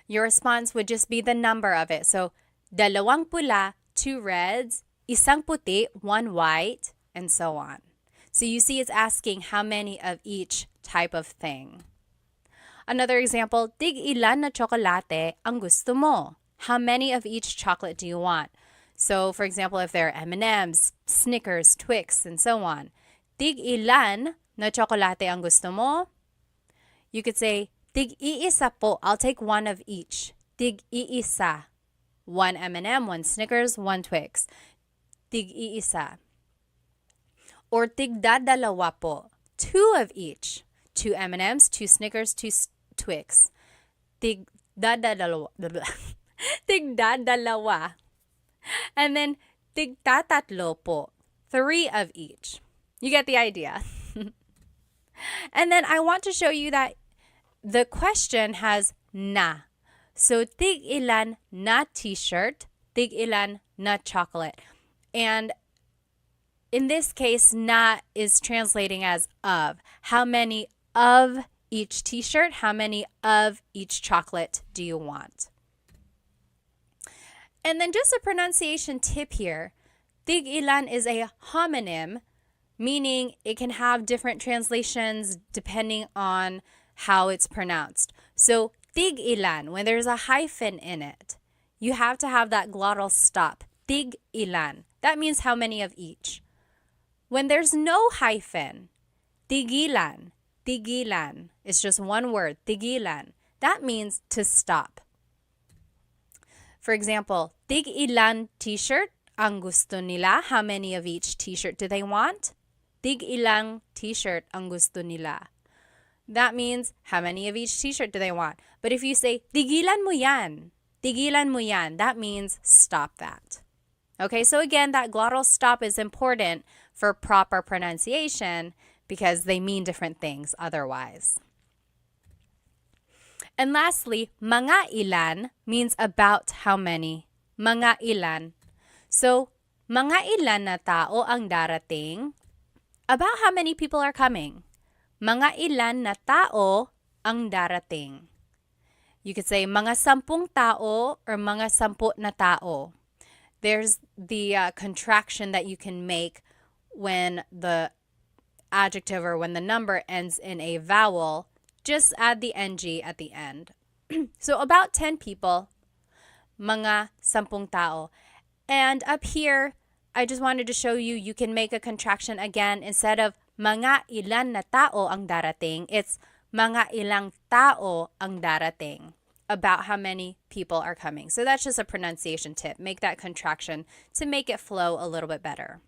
Your response would just be the number of it. So, dalawang pula, 2 reds, isang puti, 1 white, and so on. So, you see it's asking how many of each type of thing. Another example, tig-ilan na tsokolate ang gusto mo? How many of each chocolate do you want? So, for example, if there are M&Ms, Snickers, Twix, and so on. Tig-ilan na tsokolate ang gusto mo? You could say, tig-iisa po. I'll take 1 of each. Tig-iisa. 1 M&M, 1 Snickers, 1 Twix. tig-iisa. Or tigdadalawa po, 2 of each. 2 M&Ms, 2 Snickers, 2 Twix. Tigdadalawa. Tigdadalawa. And then tigtatatlo po, 3 of each. You get the idea. And then I want to show you that the question has na. So tig-ilan na t-shirt, tig-ilan na chocolate. And in this case, na is translating as of. How many of each t-shirt, how many of each chocolate do you want? And then just a pronunciation tip here. Tig-ilan is a homonym, meaning it can have different translations depending on how it's pronounced. So tig-ilan, when there's a hyphen in it, you have to have that glottal stop. Tig-ilan. That means how many of each. When there's no hyphen, tigilan, tigilan. It's just one word, tigilan. That means to stop. For example, tig-ilan t-shirt ang gusto nila. How many of each t-shirt do they want? Tig-ilang t-shirt ang gusto nila. That means how many of each t-shirt do they want? But if you say, tigilan mo yan, that means stop that. Okay, so again, that glottal stop is important for proper pronunciation because they mean different things otherwise. And lastly, mga ilan means about how many. Mga ilan. So, mga ilan na tao ang darating? About how many people are coming. Mga ilan na tao ang darating. You could say mga 10 tao or mga 10 na tao. There's the contraction that you can make when the adjective or when the number ends in a vowel. Just add the ng at the end. So about 10 people, mga 10 tao. And up here, I just wanted to show you, you can make a contraction again. Instead of mga ilan na tao ang darating, it's mga ilang tao ang darating. About how many people are coming. So that's just a pronunciation tip. Make that contraction to make it flow a little bit better.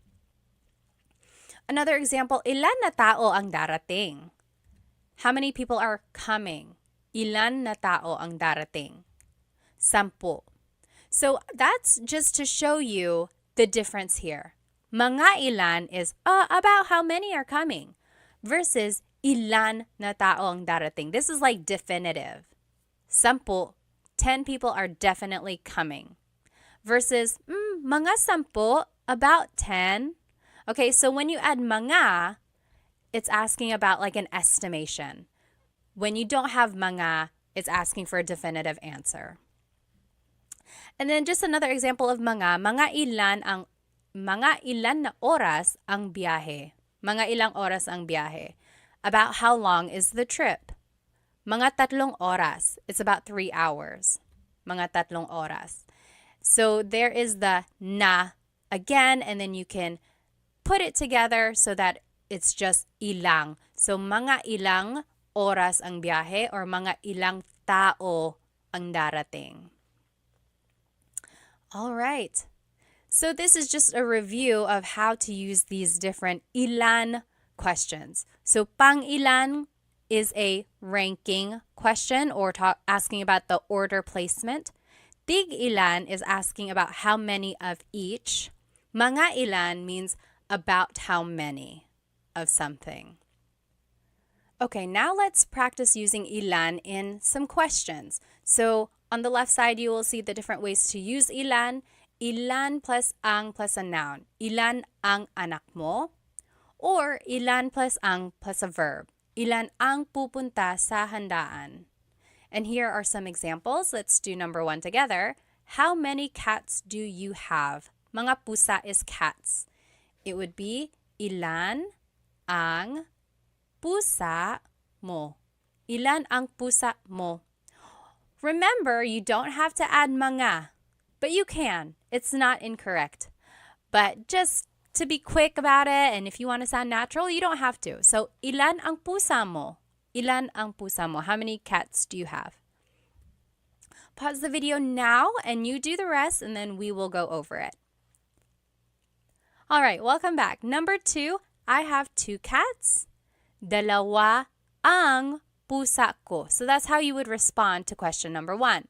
Another example, ilan na tao ang darating? How many people are coming? Ilan na tao ang darating? 10. So that's just to show you the difference here. Mga ilan is about how many are coming versus ilan na tao ang darating. This is like definitive. 10 people are definitely coming. Versus mga 10, about 10. Okay, so when you add mga, it's asking about like an estimation. When you don't have mga, it's asking for a definitive answer. And then just another example of mga ilan na oras ang biyahe. Mga ilang oras ang biyahe. About how long is the trip? Mga 3 oras. It's about 3 hours. Mga 3 oras. So there is the na again, and then you can put it together so that it's just ilang. So mga ilang oras ang biyahe or mga ilang tao ang darating. All right. So this is just a review of how to use these different ilan questions. So pang ilan is a ranking question or asking about the order placement. Tig ilan is asking about how many of each. Mga ilan means about how many of something. Okay, now let's practice using ilan in some questions. So on the left side, you will see the different ways to use ilan. Ilan plus ang plus a noun. Ilan ang anak mo? Or ilan plus ang plus a verb. Ilan ang pupunta sa handaan? And here are some examples. Let's do number 1 together. How many cats do you have? Mga pusa is cats. It would be ilan ang pusa mo. Ilan ang pusa mo? Remember, you don't have to add mga, but you can. It's not incorrect. But just to be quick about it, and if you want to sound natural, you don't have to. So, ilan ang pusa mo? Ilan ang pusa mo? How many cats do you have? Pause the video now, and you do the rest, and then we will go over it. All right, welcome back. Number 2, I have 2 cats. Dalawa ang pusa ko. So that's how you would respond to question number 1.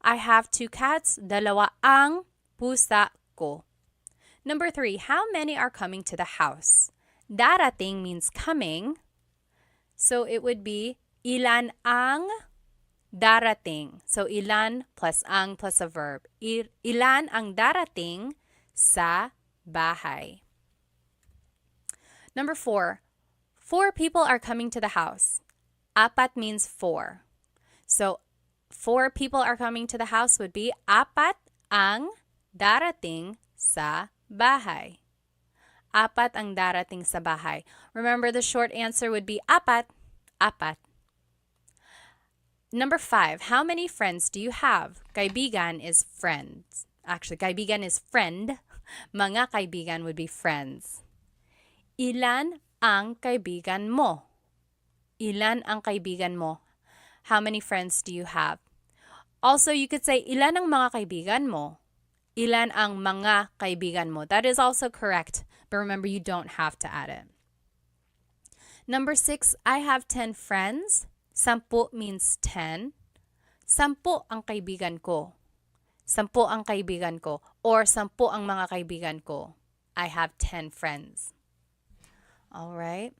I have 2 cats. Dalawa ang pusa ko. Number 3, how many are coming to the house? Darating means coming. So it would be ilan ang darating. So ilan plus ang plus a verb. Ilan ang darating sa bahay. Number 4, 4 people are coming to the house. Apat means 4. So 4 people are coming to the house would be apat ang darating sa bahay. Apat ang darating sa bahay. Remember, the short answer would be apat, apat. Number 5, how many friends do you have? Kaibigan is friends. Actually, kaibigan is friend. Mga kaibigan would be friends. Ilan ang kaibigan mo? Ilan ang kaibigan mo? How many friends do you have? Also, you could say, ilan ang mga kaibigan mo? Ilan ang mga kaibigan mo? That is also correct, but remember, you don't have to add it. Number 6, I have 10 friends. 10 means 10. 10 ang kaibigan ko. 10 ang kaibigan ko. Or 10 ang mga kaibigan ko. I have 10 friends. All right.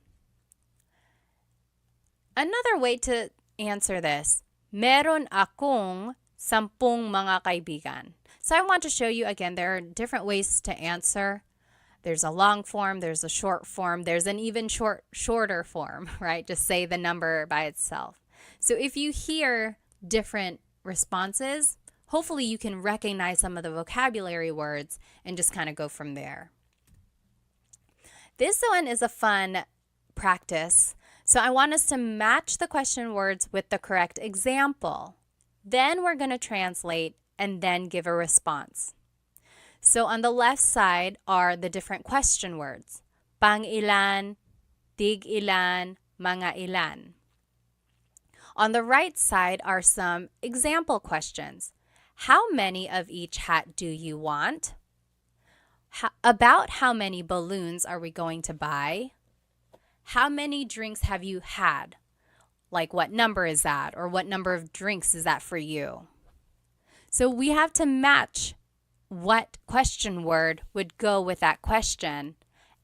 Another way to answer this, meron akong 10 mga kaibigan. So I want to show you again, there are different ways to answer. There's a long form, there's a short form, there's an even shorter form, right? Just say the number by itself. So if you hear different responses, hopefully you can recognize some of the vocabulary words and just kind of go from there. This one is a fun practice. So I want us to match the question words with the correct example. Then we're going to translate and then give a response. So on the left side are the different question words. Pang ilan, tig ilan, mga ilan. On the right side are some example questions. How many of each hat do you want? About how many balloons are we going to buy? How many drinks have you had? Like, what number is that? Or what number of drinks is that for you? So we have to match what question word would go with that question,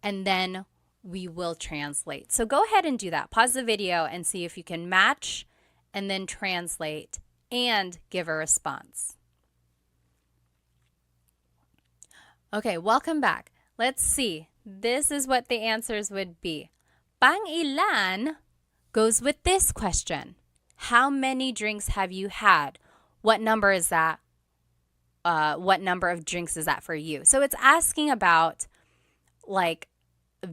and then we will translate. So go ahead and do that. Pause the video and see if you can match and then translate and give a response. Okay, welcome back. Let's see. This is what the answers would be. Pang ilan goes with this question. How many drinks have you had? What number is that? What number of drinks is that for you? So it's asking about like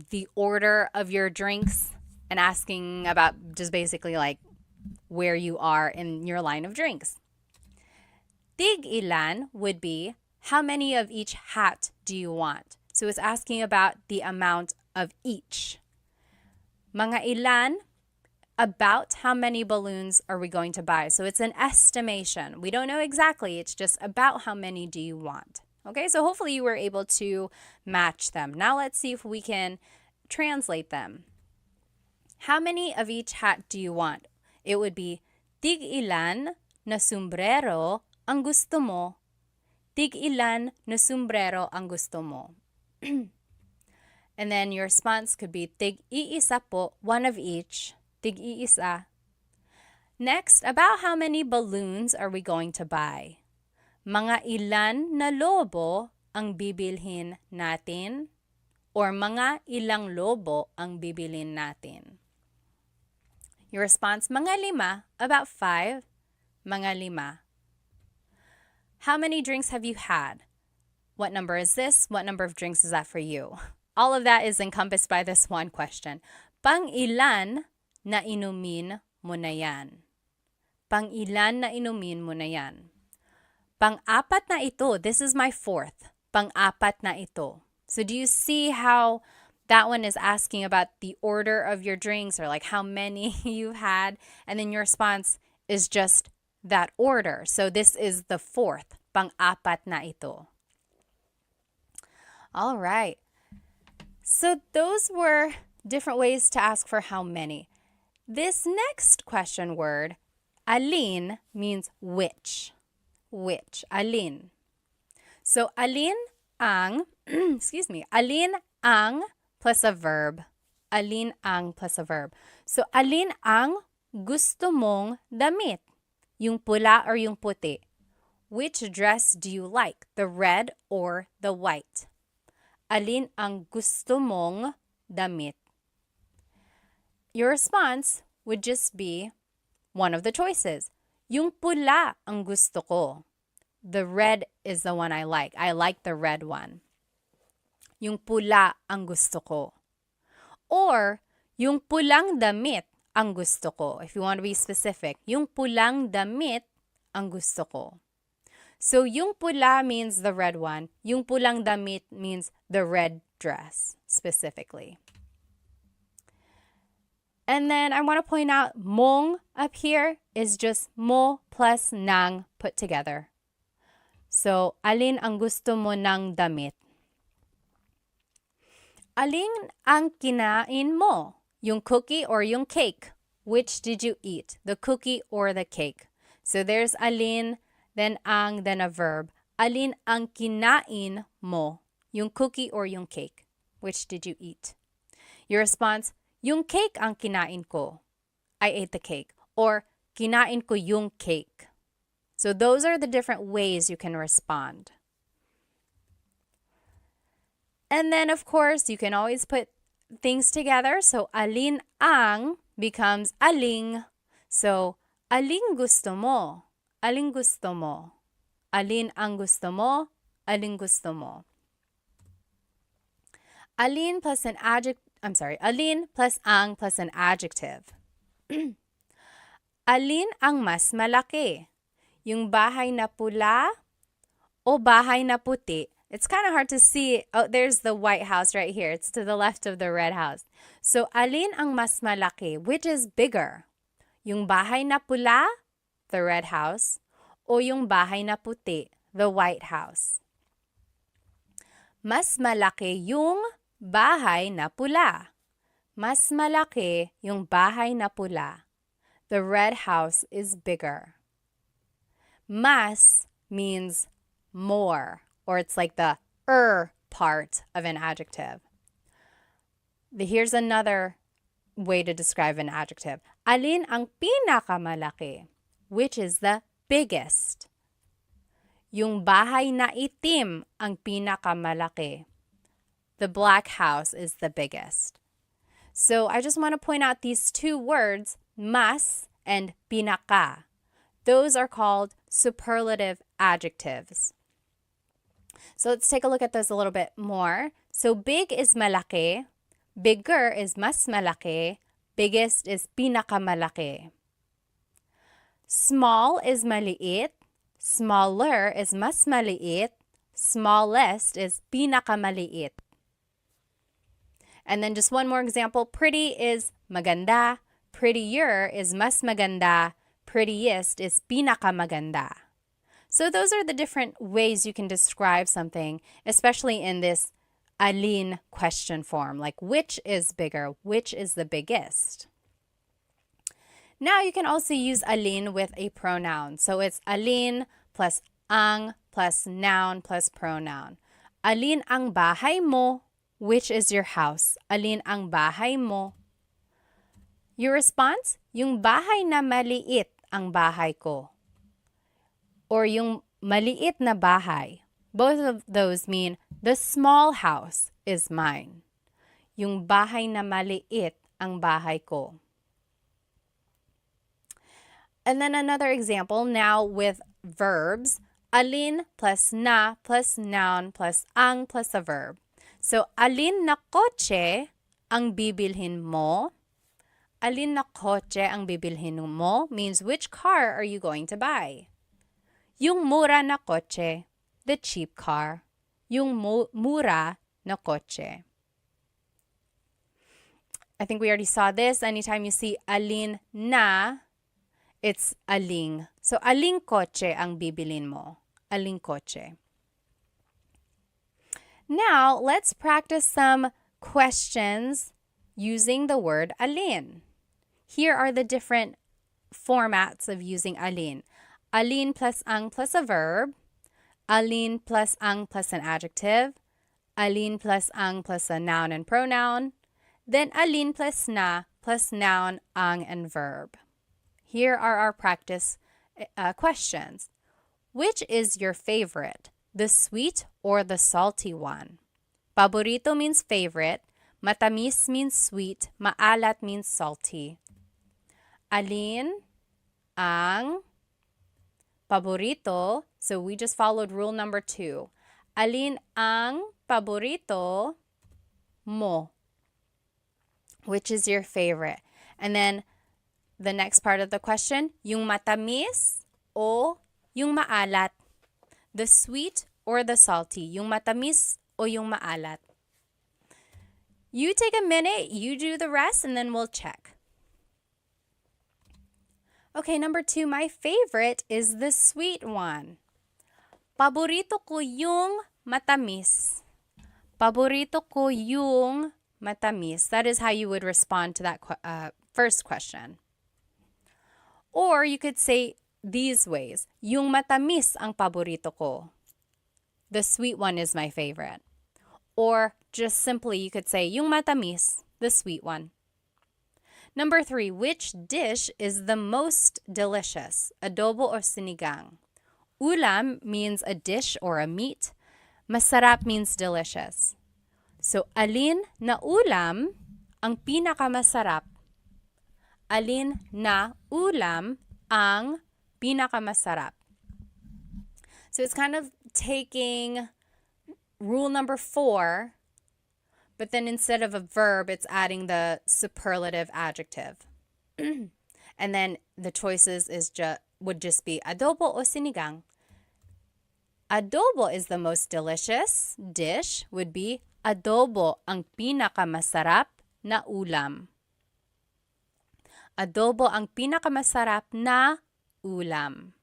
the order of your drinks and asking about just basically like where you are in your line of drinks. Tig ilan would be how many of each hat do you want? So it's asking about the amount of each. Mga ilan, about how many balloons are we going to buy? So it's an estimation. We don't know exactly. It's just about how many do you want. Okay, so hopefully you were able to match them. Now let's see if we can translate them. How many of each hat do you want? It would be, tig ilan na sombrero ang gusto mo? Tig ilan na sombrero ang gusto mo? And then your response could be, tig iisa po, one of each. Tig iisa. Next, about how many balloons are we going to buy? Mga ilan na lobo ang bibilhin natin? Or mga ilang lobo ang bibilhin natin? Your response, mga 5, about 5, mga 5. How many drinks have you had? What number is this? What number of drinks is that for you? All of that is encompassed by this one question. Pang ilan na inumin mo na yan? Pang ilan na inumin mo na yan? Pang-apat na ito. This is my 4th. Pang-apat na ito. So do you see how that one is asking about the order of your drinks or like how many you've had? And then your response is just that order. So this is the 4th. Pang-apat na ito. All right. So those were different ways to ask for how many. This next question word, alin, means which. Which. Alin. So alin ang, excuse me, alin ang plus a verb. Alin ang plus a verb. So alin ang gusto mong damit? Yung pula or yung puti? Which dress do you like? The red or the white? Alin ang gusto mong damit? Your response would just be one of the choices. Yung pula ang gusto ko. The red is the one I like. I like the red one. Yung pula ang gusto ko. Or, yung pulang damit ang gusto ko. If you want to be specific, yung pulang damit ang gusto ko. So, yung pula means the red one. Yung pulang damit means the red dress, specifically. And then I want to point out, mong up here is just mo plus nang put together. So, alin ang gusto mo ng damit? Alin ang kinain mo? Yung cookie or yung cake? Which did you eat? The cookie or the cake? So, there's alin, then ang, then a verb. Alin ang kinain mo? Yung cookie or yung cake? Which did you eat? Your response, yung cake ang kinain ko. I ate the cake. Or, kinain ko yung cake. So those are the different ways you can respond. And then, of course, you can always put things together. So, alin ang becomes aling. So, aling gusto mo? Aling gusto mo? Alin ang gusto mo? Aling gusto mo? Alin plus an adjective. Alin plus ang plus an adjective. Alin ang mas malaki? Yung bahay na pula o bahay na puti? It's kind of hard to see. Oh, there's the white house right here. It's to the left of the red house. So, alin ang mas malaki? Which is bigger? Yung bahay na pula, the red house, o yung bahay na puti, the white house? Mas malaki yung bahay na pula. Mas malaki yung bahay na pula. The red house is bigger. Mas means more, or it's like the part of an adjective. Here's another way to describe an adjective. Alin ang pinakamalaki? Which is the biggest? Yung bahay na itim ang pinakamalaki. The black house is the biggest. So I just want to point out these two words, mas and pinaka. Those are called superlative adjectives. So let's take a look at those a little bit more. So big is malaki, bigger is mas malaki, biggest is pinakamalaki. Small is maliit, smaller is mas maliit, smallest is pinakamaliit. And then just one more example, pretty is maganda, prettier is mas maganda, prettiest is pinakamaganda. So those are the different ways you can describe something, especially in this alin question form, like which is bigger, which is the biggest. Now you can also use alin with a pronoun. So it's alin plus ang plus noun plus pronoun. Alin ang bahay mo? Which is your house? Alin ang bahay mo? Your response? Yung bahay na maliit ang bahay ko. Or yung maliit na bahay. Both of those mean the small house is mine. Yung bahay na maliit ang bahay ko. And then another example now with verbs. Alin plus na plus noun plus ang plus a verb. So, alin na kotse ang bibilhin mo? Alin na kotse ang bibilhin mo means which car are you going to buy? Yung mura na kotse, the cheap car. Yung mura na kotse. I think we already saw this. Anytime you see alin na, it's aling. So, aling kotse ang bibilin mo? Aling kotse. Now, let's practice some questions using the word alin. Here are the different formats of using alin. Alin plus ang plus a verb. Alin plus ang plus an adjective. Alin plus ang plus a noun and pronoun. Then alin plus na plus noun, ang, and verb. Here are our practice questions. Which is your favorite? The sweet or the salty one? Paborito means favorite. Matamis means sweet. Maalat means salty. Alin ang paborito? So we just followed rule number 2. Alin ang paborito mo? Which is your favorite? And then the next part of the question, yung matamis o yung maalat? The sweet or the salty? Yung matamis o yung maalat? You take a minute, you do the rest, and then we'll check. Okay, number 2, my favorite is the sweet one. Paborito ko yung matamis. Paborito ko yung matamis. That is how you would respond to that first question. Or you could say these ways. Yung matamis ang paborito ko. The sweet one is my favorite. Or just simply you could say yung matamis, the sweet one. Number 3, which dish is the most delicious? Adobo or sinigang? Ulam means a dish or a meat. Masarap means delicious. So, alin na ulam ang pinakamasarap? Alin na ulam ang pinakamasarap? So, it's kind of taking rule number 4, but then instead of a verb, it's adding the superlative adjective. And then the choices would just be adobo o sinigang. Adobo is the most delicious dish, would be adobo ang pinakamasarap na ulam. Adobo ang pinakamasarap na ulam.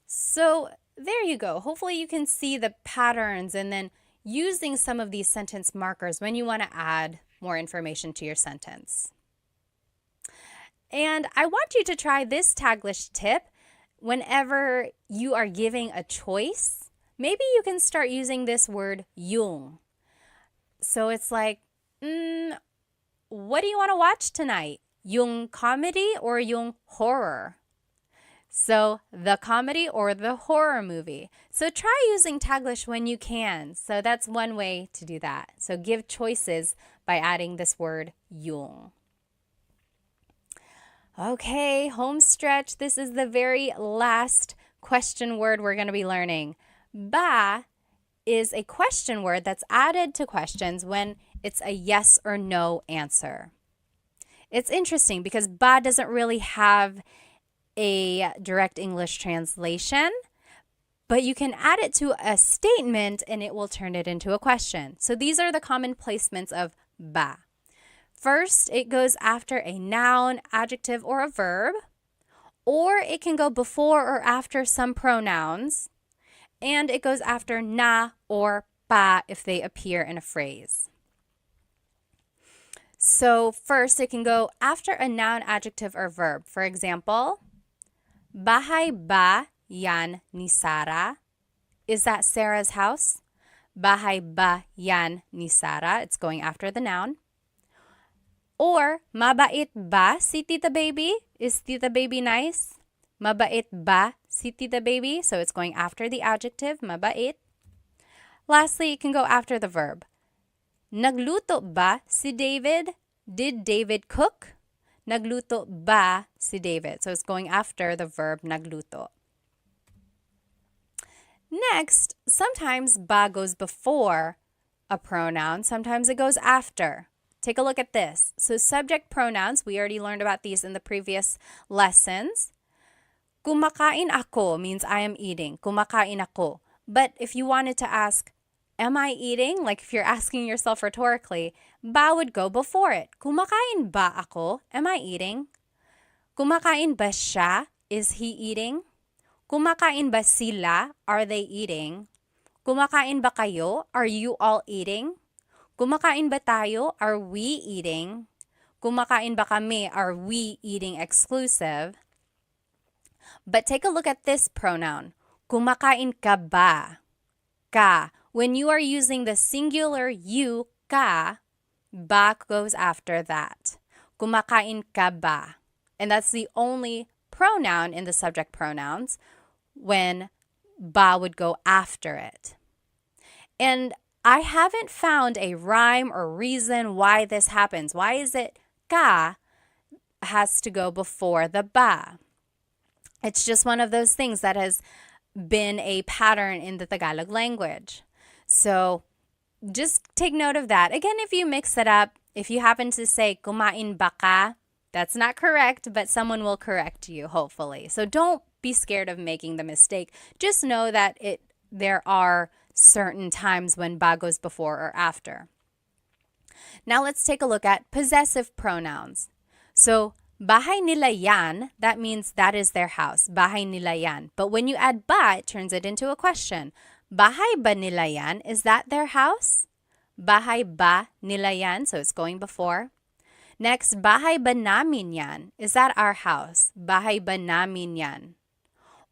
So there you go. Hopefully you can see the patterns and then using some of these sentence markers when you want to add more information to your sentence. And I want you to try this Taglish tip whenever you are giving a choice. Maybe you can start using this word yung. So it's like, what do you want to watch tonight? Yung comedy or yung horror? So the comedy or the horror movie. So try using Taglish when you can. So that's one way to do that. So give choices by adding this word yung. Okay, home stretch. This is the very last question word we're going to be learning. Ba is a question word that's added to questions when it's a yes or no answer. It's interesting because ba doesn't really have a direct English translation, but you can add it to a statement and it will turn it into a question. So these are the common placements of ba. First, it goes after a noun, adjective, or a verb, or it can go before or after some pronouns, and it goes after na or pa if they appear in a phrase. So first, it can go after a noun, adjective, or verb. For example, bahay ba yan ni Sarah? Is that Sarah's house? Bahay ba yan ni Sarah? It's going after the noun. Or, mabait ba si Tita Baby? Is Tita Baby nice? Mabait ba si Tita Baby? So it's going after the adjective, mabait. Lastly, it can go after the verb. Nagluto ba si David? Did David cook? Nagluto ba si David? So it's going after the verb nagluto. Next, sometimes ba goes before a pronoun. Sometimes it goes after. Take a look at this. So subject pronouns, we already learned about these in the previous lessons. Kumakain ako means I am eating. Kumakain ako. But if you wanted to ask, am I eating? Like if you're asking yourself rhetorically, ba would go before it. Kumakain ba ako? Am I eating? Kumakain ba siya? Is he eating? Kumakain ba sila? Are they eating? Kumakain ba kayo? Are you all eating? Kumakain ba tayo? Are we eating? Kumakain ba kami? Are we eating exclusive? But take a look at this pronoun. Kumakain ka ba? Ka. When you are using the singular you, ka, ba goes after that. Kumakain ka ba? And that's the only pronoun in the subject pronouns when ba would go after it. And I haven't found a rhyme or reason why this happens. Why is it ka has to go before the ba? It's just one of those things that has been a pattern in the Tagalog language. So just take note of that. Again, if you mix it up, if you happen to say kumain ba ka, that's not correct, but someone will correct you, hopefully. So don't be scared of making the mistake. Just know that there are certain times when ba goes before or after. Now let's take a look at possessive pronouns. So bahay nila yan, that means that is their house. Bahay nila yan. But when you add ba, it turns it into a question. Bahay ba nila yan? Is that their house? Bahay ba nila yan? So it's going before. Next, bahay ba namin yan? Is that our house? Bahay ba namin yan?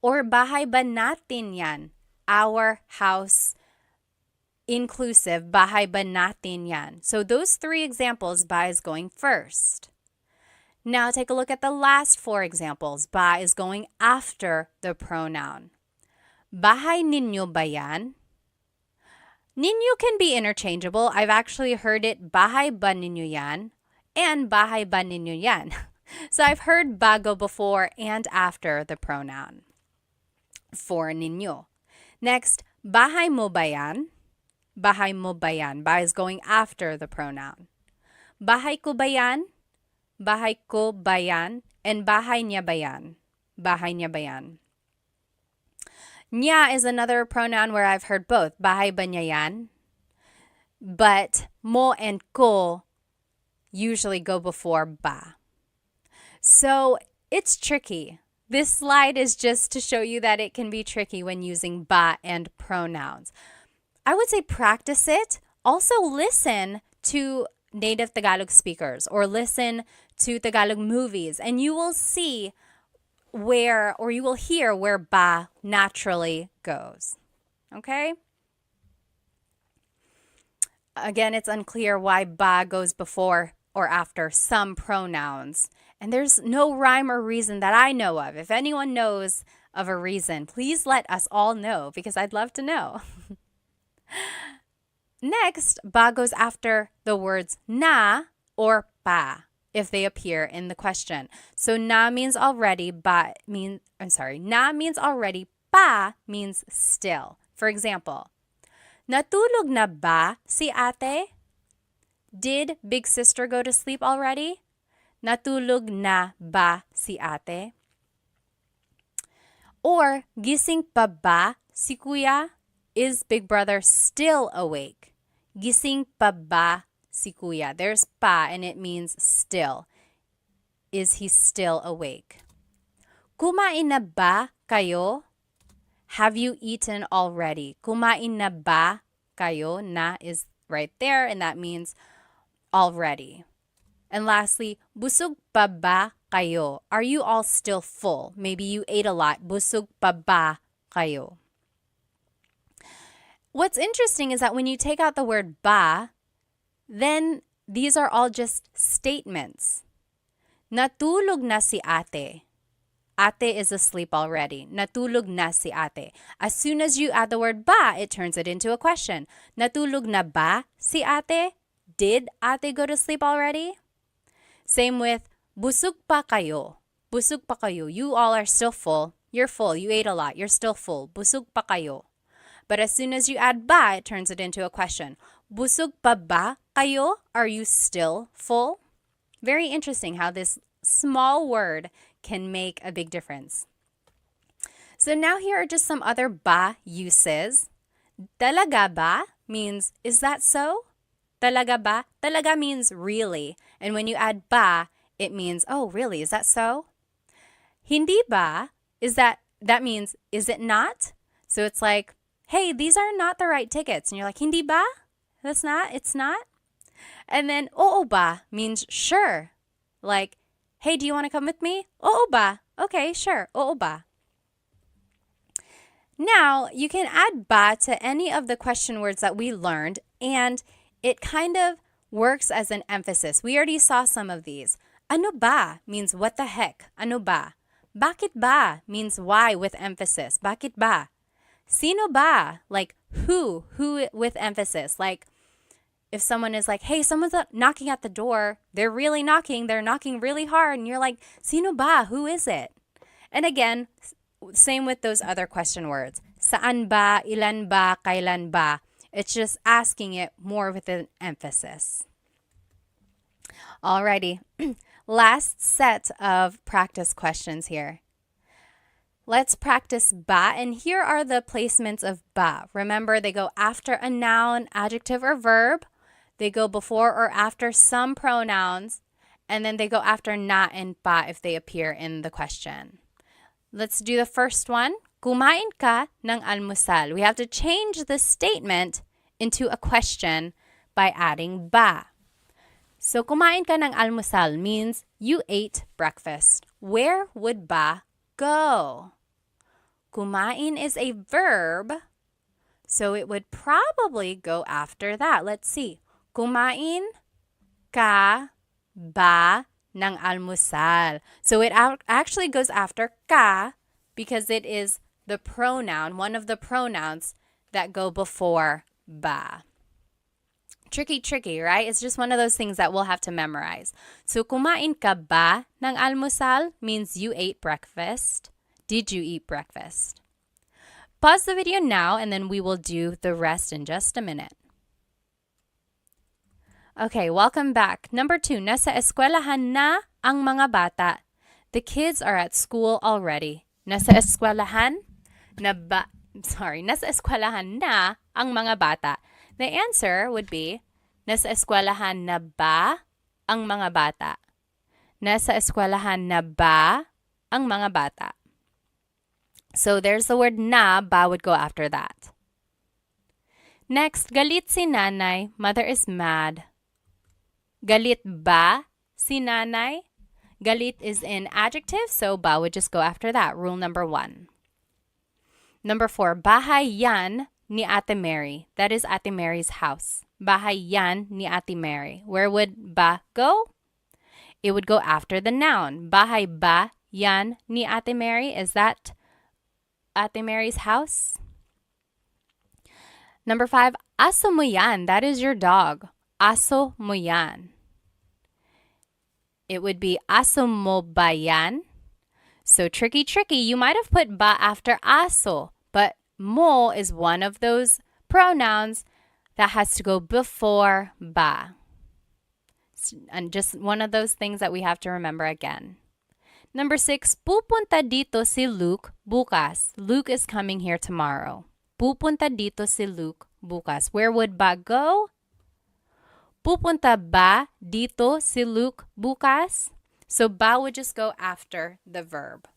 Or bahay ba natin yan? Our house inclusive, bahay ba natin yan? So those three examples, ba is going first. Now take a look at the last four examples. Ba is going after the pronoun. Bahay ninyo ba yan? Ninyo can be interchangeable. I've actually heard it bahay ba ninyo yan and bahay ba ninyo yan. So I've heard ba go before and after the pronoun for ninyo. Next, bahay mo ba yan? Bahay mo ba yan? Ba is going after the pronoun. Bahay ko ba yan? Bahay ko ba yan? And bahay niya ba yan? Bahay niya ba yan? Niya is another pronoun where I've heard both. Bahay ba niya yan? But mo and ko usually go before ba. So it's tricky. This slide is just to show you that it can be tricky when using ba and pronouns. I would say practice it. Also listen to native Tagalog speakers or listen to Tagalog movies and you will see you will hear where ba naturally goes. Okay? Again, it's unclear why ba goes before or after some pronouns. And there's no rhyme or reason that I know of. If anyone knows of a reason, please let us all know because I'd love to know. Next, ba goes after the words na or pa if they appear in the question. So na means already, na means already, pa means still. For example, natulog na ba si ate? Did big sister go to sleep already? Natulog na ba si ate? Or gising pa ba si kuya? Is big brother still awake? Gising pa ba si kuya? There's pa and it means still. Is he still awake? Kumain na ba kayo? Have you eaten already? Kumain na ba kayo? Na is right there and that means already. And lastly, busog pa ba kayo? Are you all still full? Maybe you ate a lot. Busog pa ba kayo? What's interesting is that when you take out the word ba, then these are all just statements. Natulog na si ate. Ate is asleep already. Natulog na si ate. As soon as you add the word ba, it turns it into a question. Natulog na ba si ate? Did ate go to sleep already? Same with busog pa kayo. Busog pa kayo. You all are still full. You're full. You ate a lot. You're still full. Busog pa kayo. But as soon as you add ba, it turns it into a question. Busog pa ba kayo? Are you still full? Very interesting how this small word can make a big difference. So now here are just some other ba uses. Talaga ba means, is that so? Talaga ba? Talaga means really. And when you add ba, it means, oh, really? Is that so? Hindi ba? That means, is it not? So it's like, hey, these are not the right tickets. And you're like, hindi ba? It's not? And then oo ba means sure. Like, hey, do you want to come with me? Oo ba? Okay, sure. Oo ba? Now, you can add ba to any of the question words that we learned, and it kind of works as an emphasis. We already saw some of these. Ano ba means what the heck? Ano ba? Bakit ba means why with emphasis. Bakit ba? Sino ba? Like who with emphasis. Like if someone is like, hey, someone's knocking at the door, they're really knocking, they're knocking really hard, and you're like, sino ba? Who is it? And again, same with those other question words. Saan ba? Ilan ba? Kailan ba? It's just asking it more with an emphasis. Alrighty, last set of practice questions here. Let's practice ba, and here are the placements of ba. Remember, they go after a noun, adjective, or verb. They go before or after some pronouns, and then they go after na and pa if they appear in the question. Let's do the first one. Kumain ka ng almusal. We have to change the statement into a question by adding ba. So, kumain ka ng almusal means you ate breakfast. Where would ba go? Kumain is a verb, so it would probably go after that. Let's see. Kumain ka ba ng almusal? So it actually goes after ka because it is the pronoun, one of the pronouns that go before ba. Tricky, right? It's just one of those things that we'll have to memorize. So, kumain ka ba ng almusal means you ate breakfast. Did you eat breakfast? Pause the video now and then we will do the rest in just a minute. Okay, welcome back. Number 2, nasa eskwelahan na ang mga bata. The kids are at school already. Nasa eskwelahan nasa eskwelahan na ang mga bata. The answer would be, nasa eskwelahan na ba ang mga bata? Nasa eskwelahan na ba ang mga bata? So there's the word na, ba would go after that. Next, galit si nanay, mother is mad. Galit ba si nanay? Galit is an adjective, so ba would just go after that. Rule number 1. Number 4, bahay yan ni Ate Mary. That is Ate Mary's house. Bahay yan ni Ate Mary. Where would ba go? It would go after the noun. Bahay ba yan ni Ate Mary? Is that Ate Mary's house? Number 5, aso mo yan. That is your dog. Aso mo yan. It would be aso mo ba yan? So tricky. You might have put ba after aso, but mo is one of those pronouns that has to go before ba. And just one of those things that we have to remember again. Number 6, pupunta dito si Luke bukas. Luke is coming here tomorrow. Pupunta dito si Luke bukas. Where would ba go? Pupunta ba dito si Luke bukas? So ba would just go after the verb.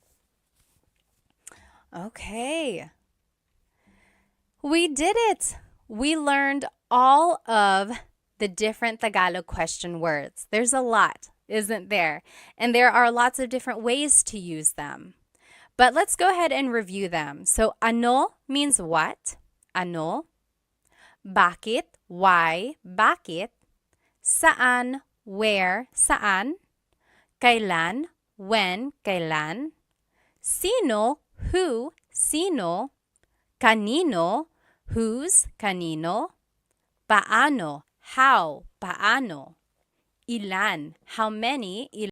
Okay. We did it. We learned all of the different Tagalog question words. There's a lot, isn't there? And there are lots of different ways to use them. But let's go ahead and review them. So, ano means what? Ano. Bakit, why, bakit. Saan, where, saan. Kailan, when, kailan. Sino, who, sino. Kanino, whose, kanino. Paano, how, paano. Ilan, how many,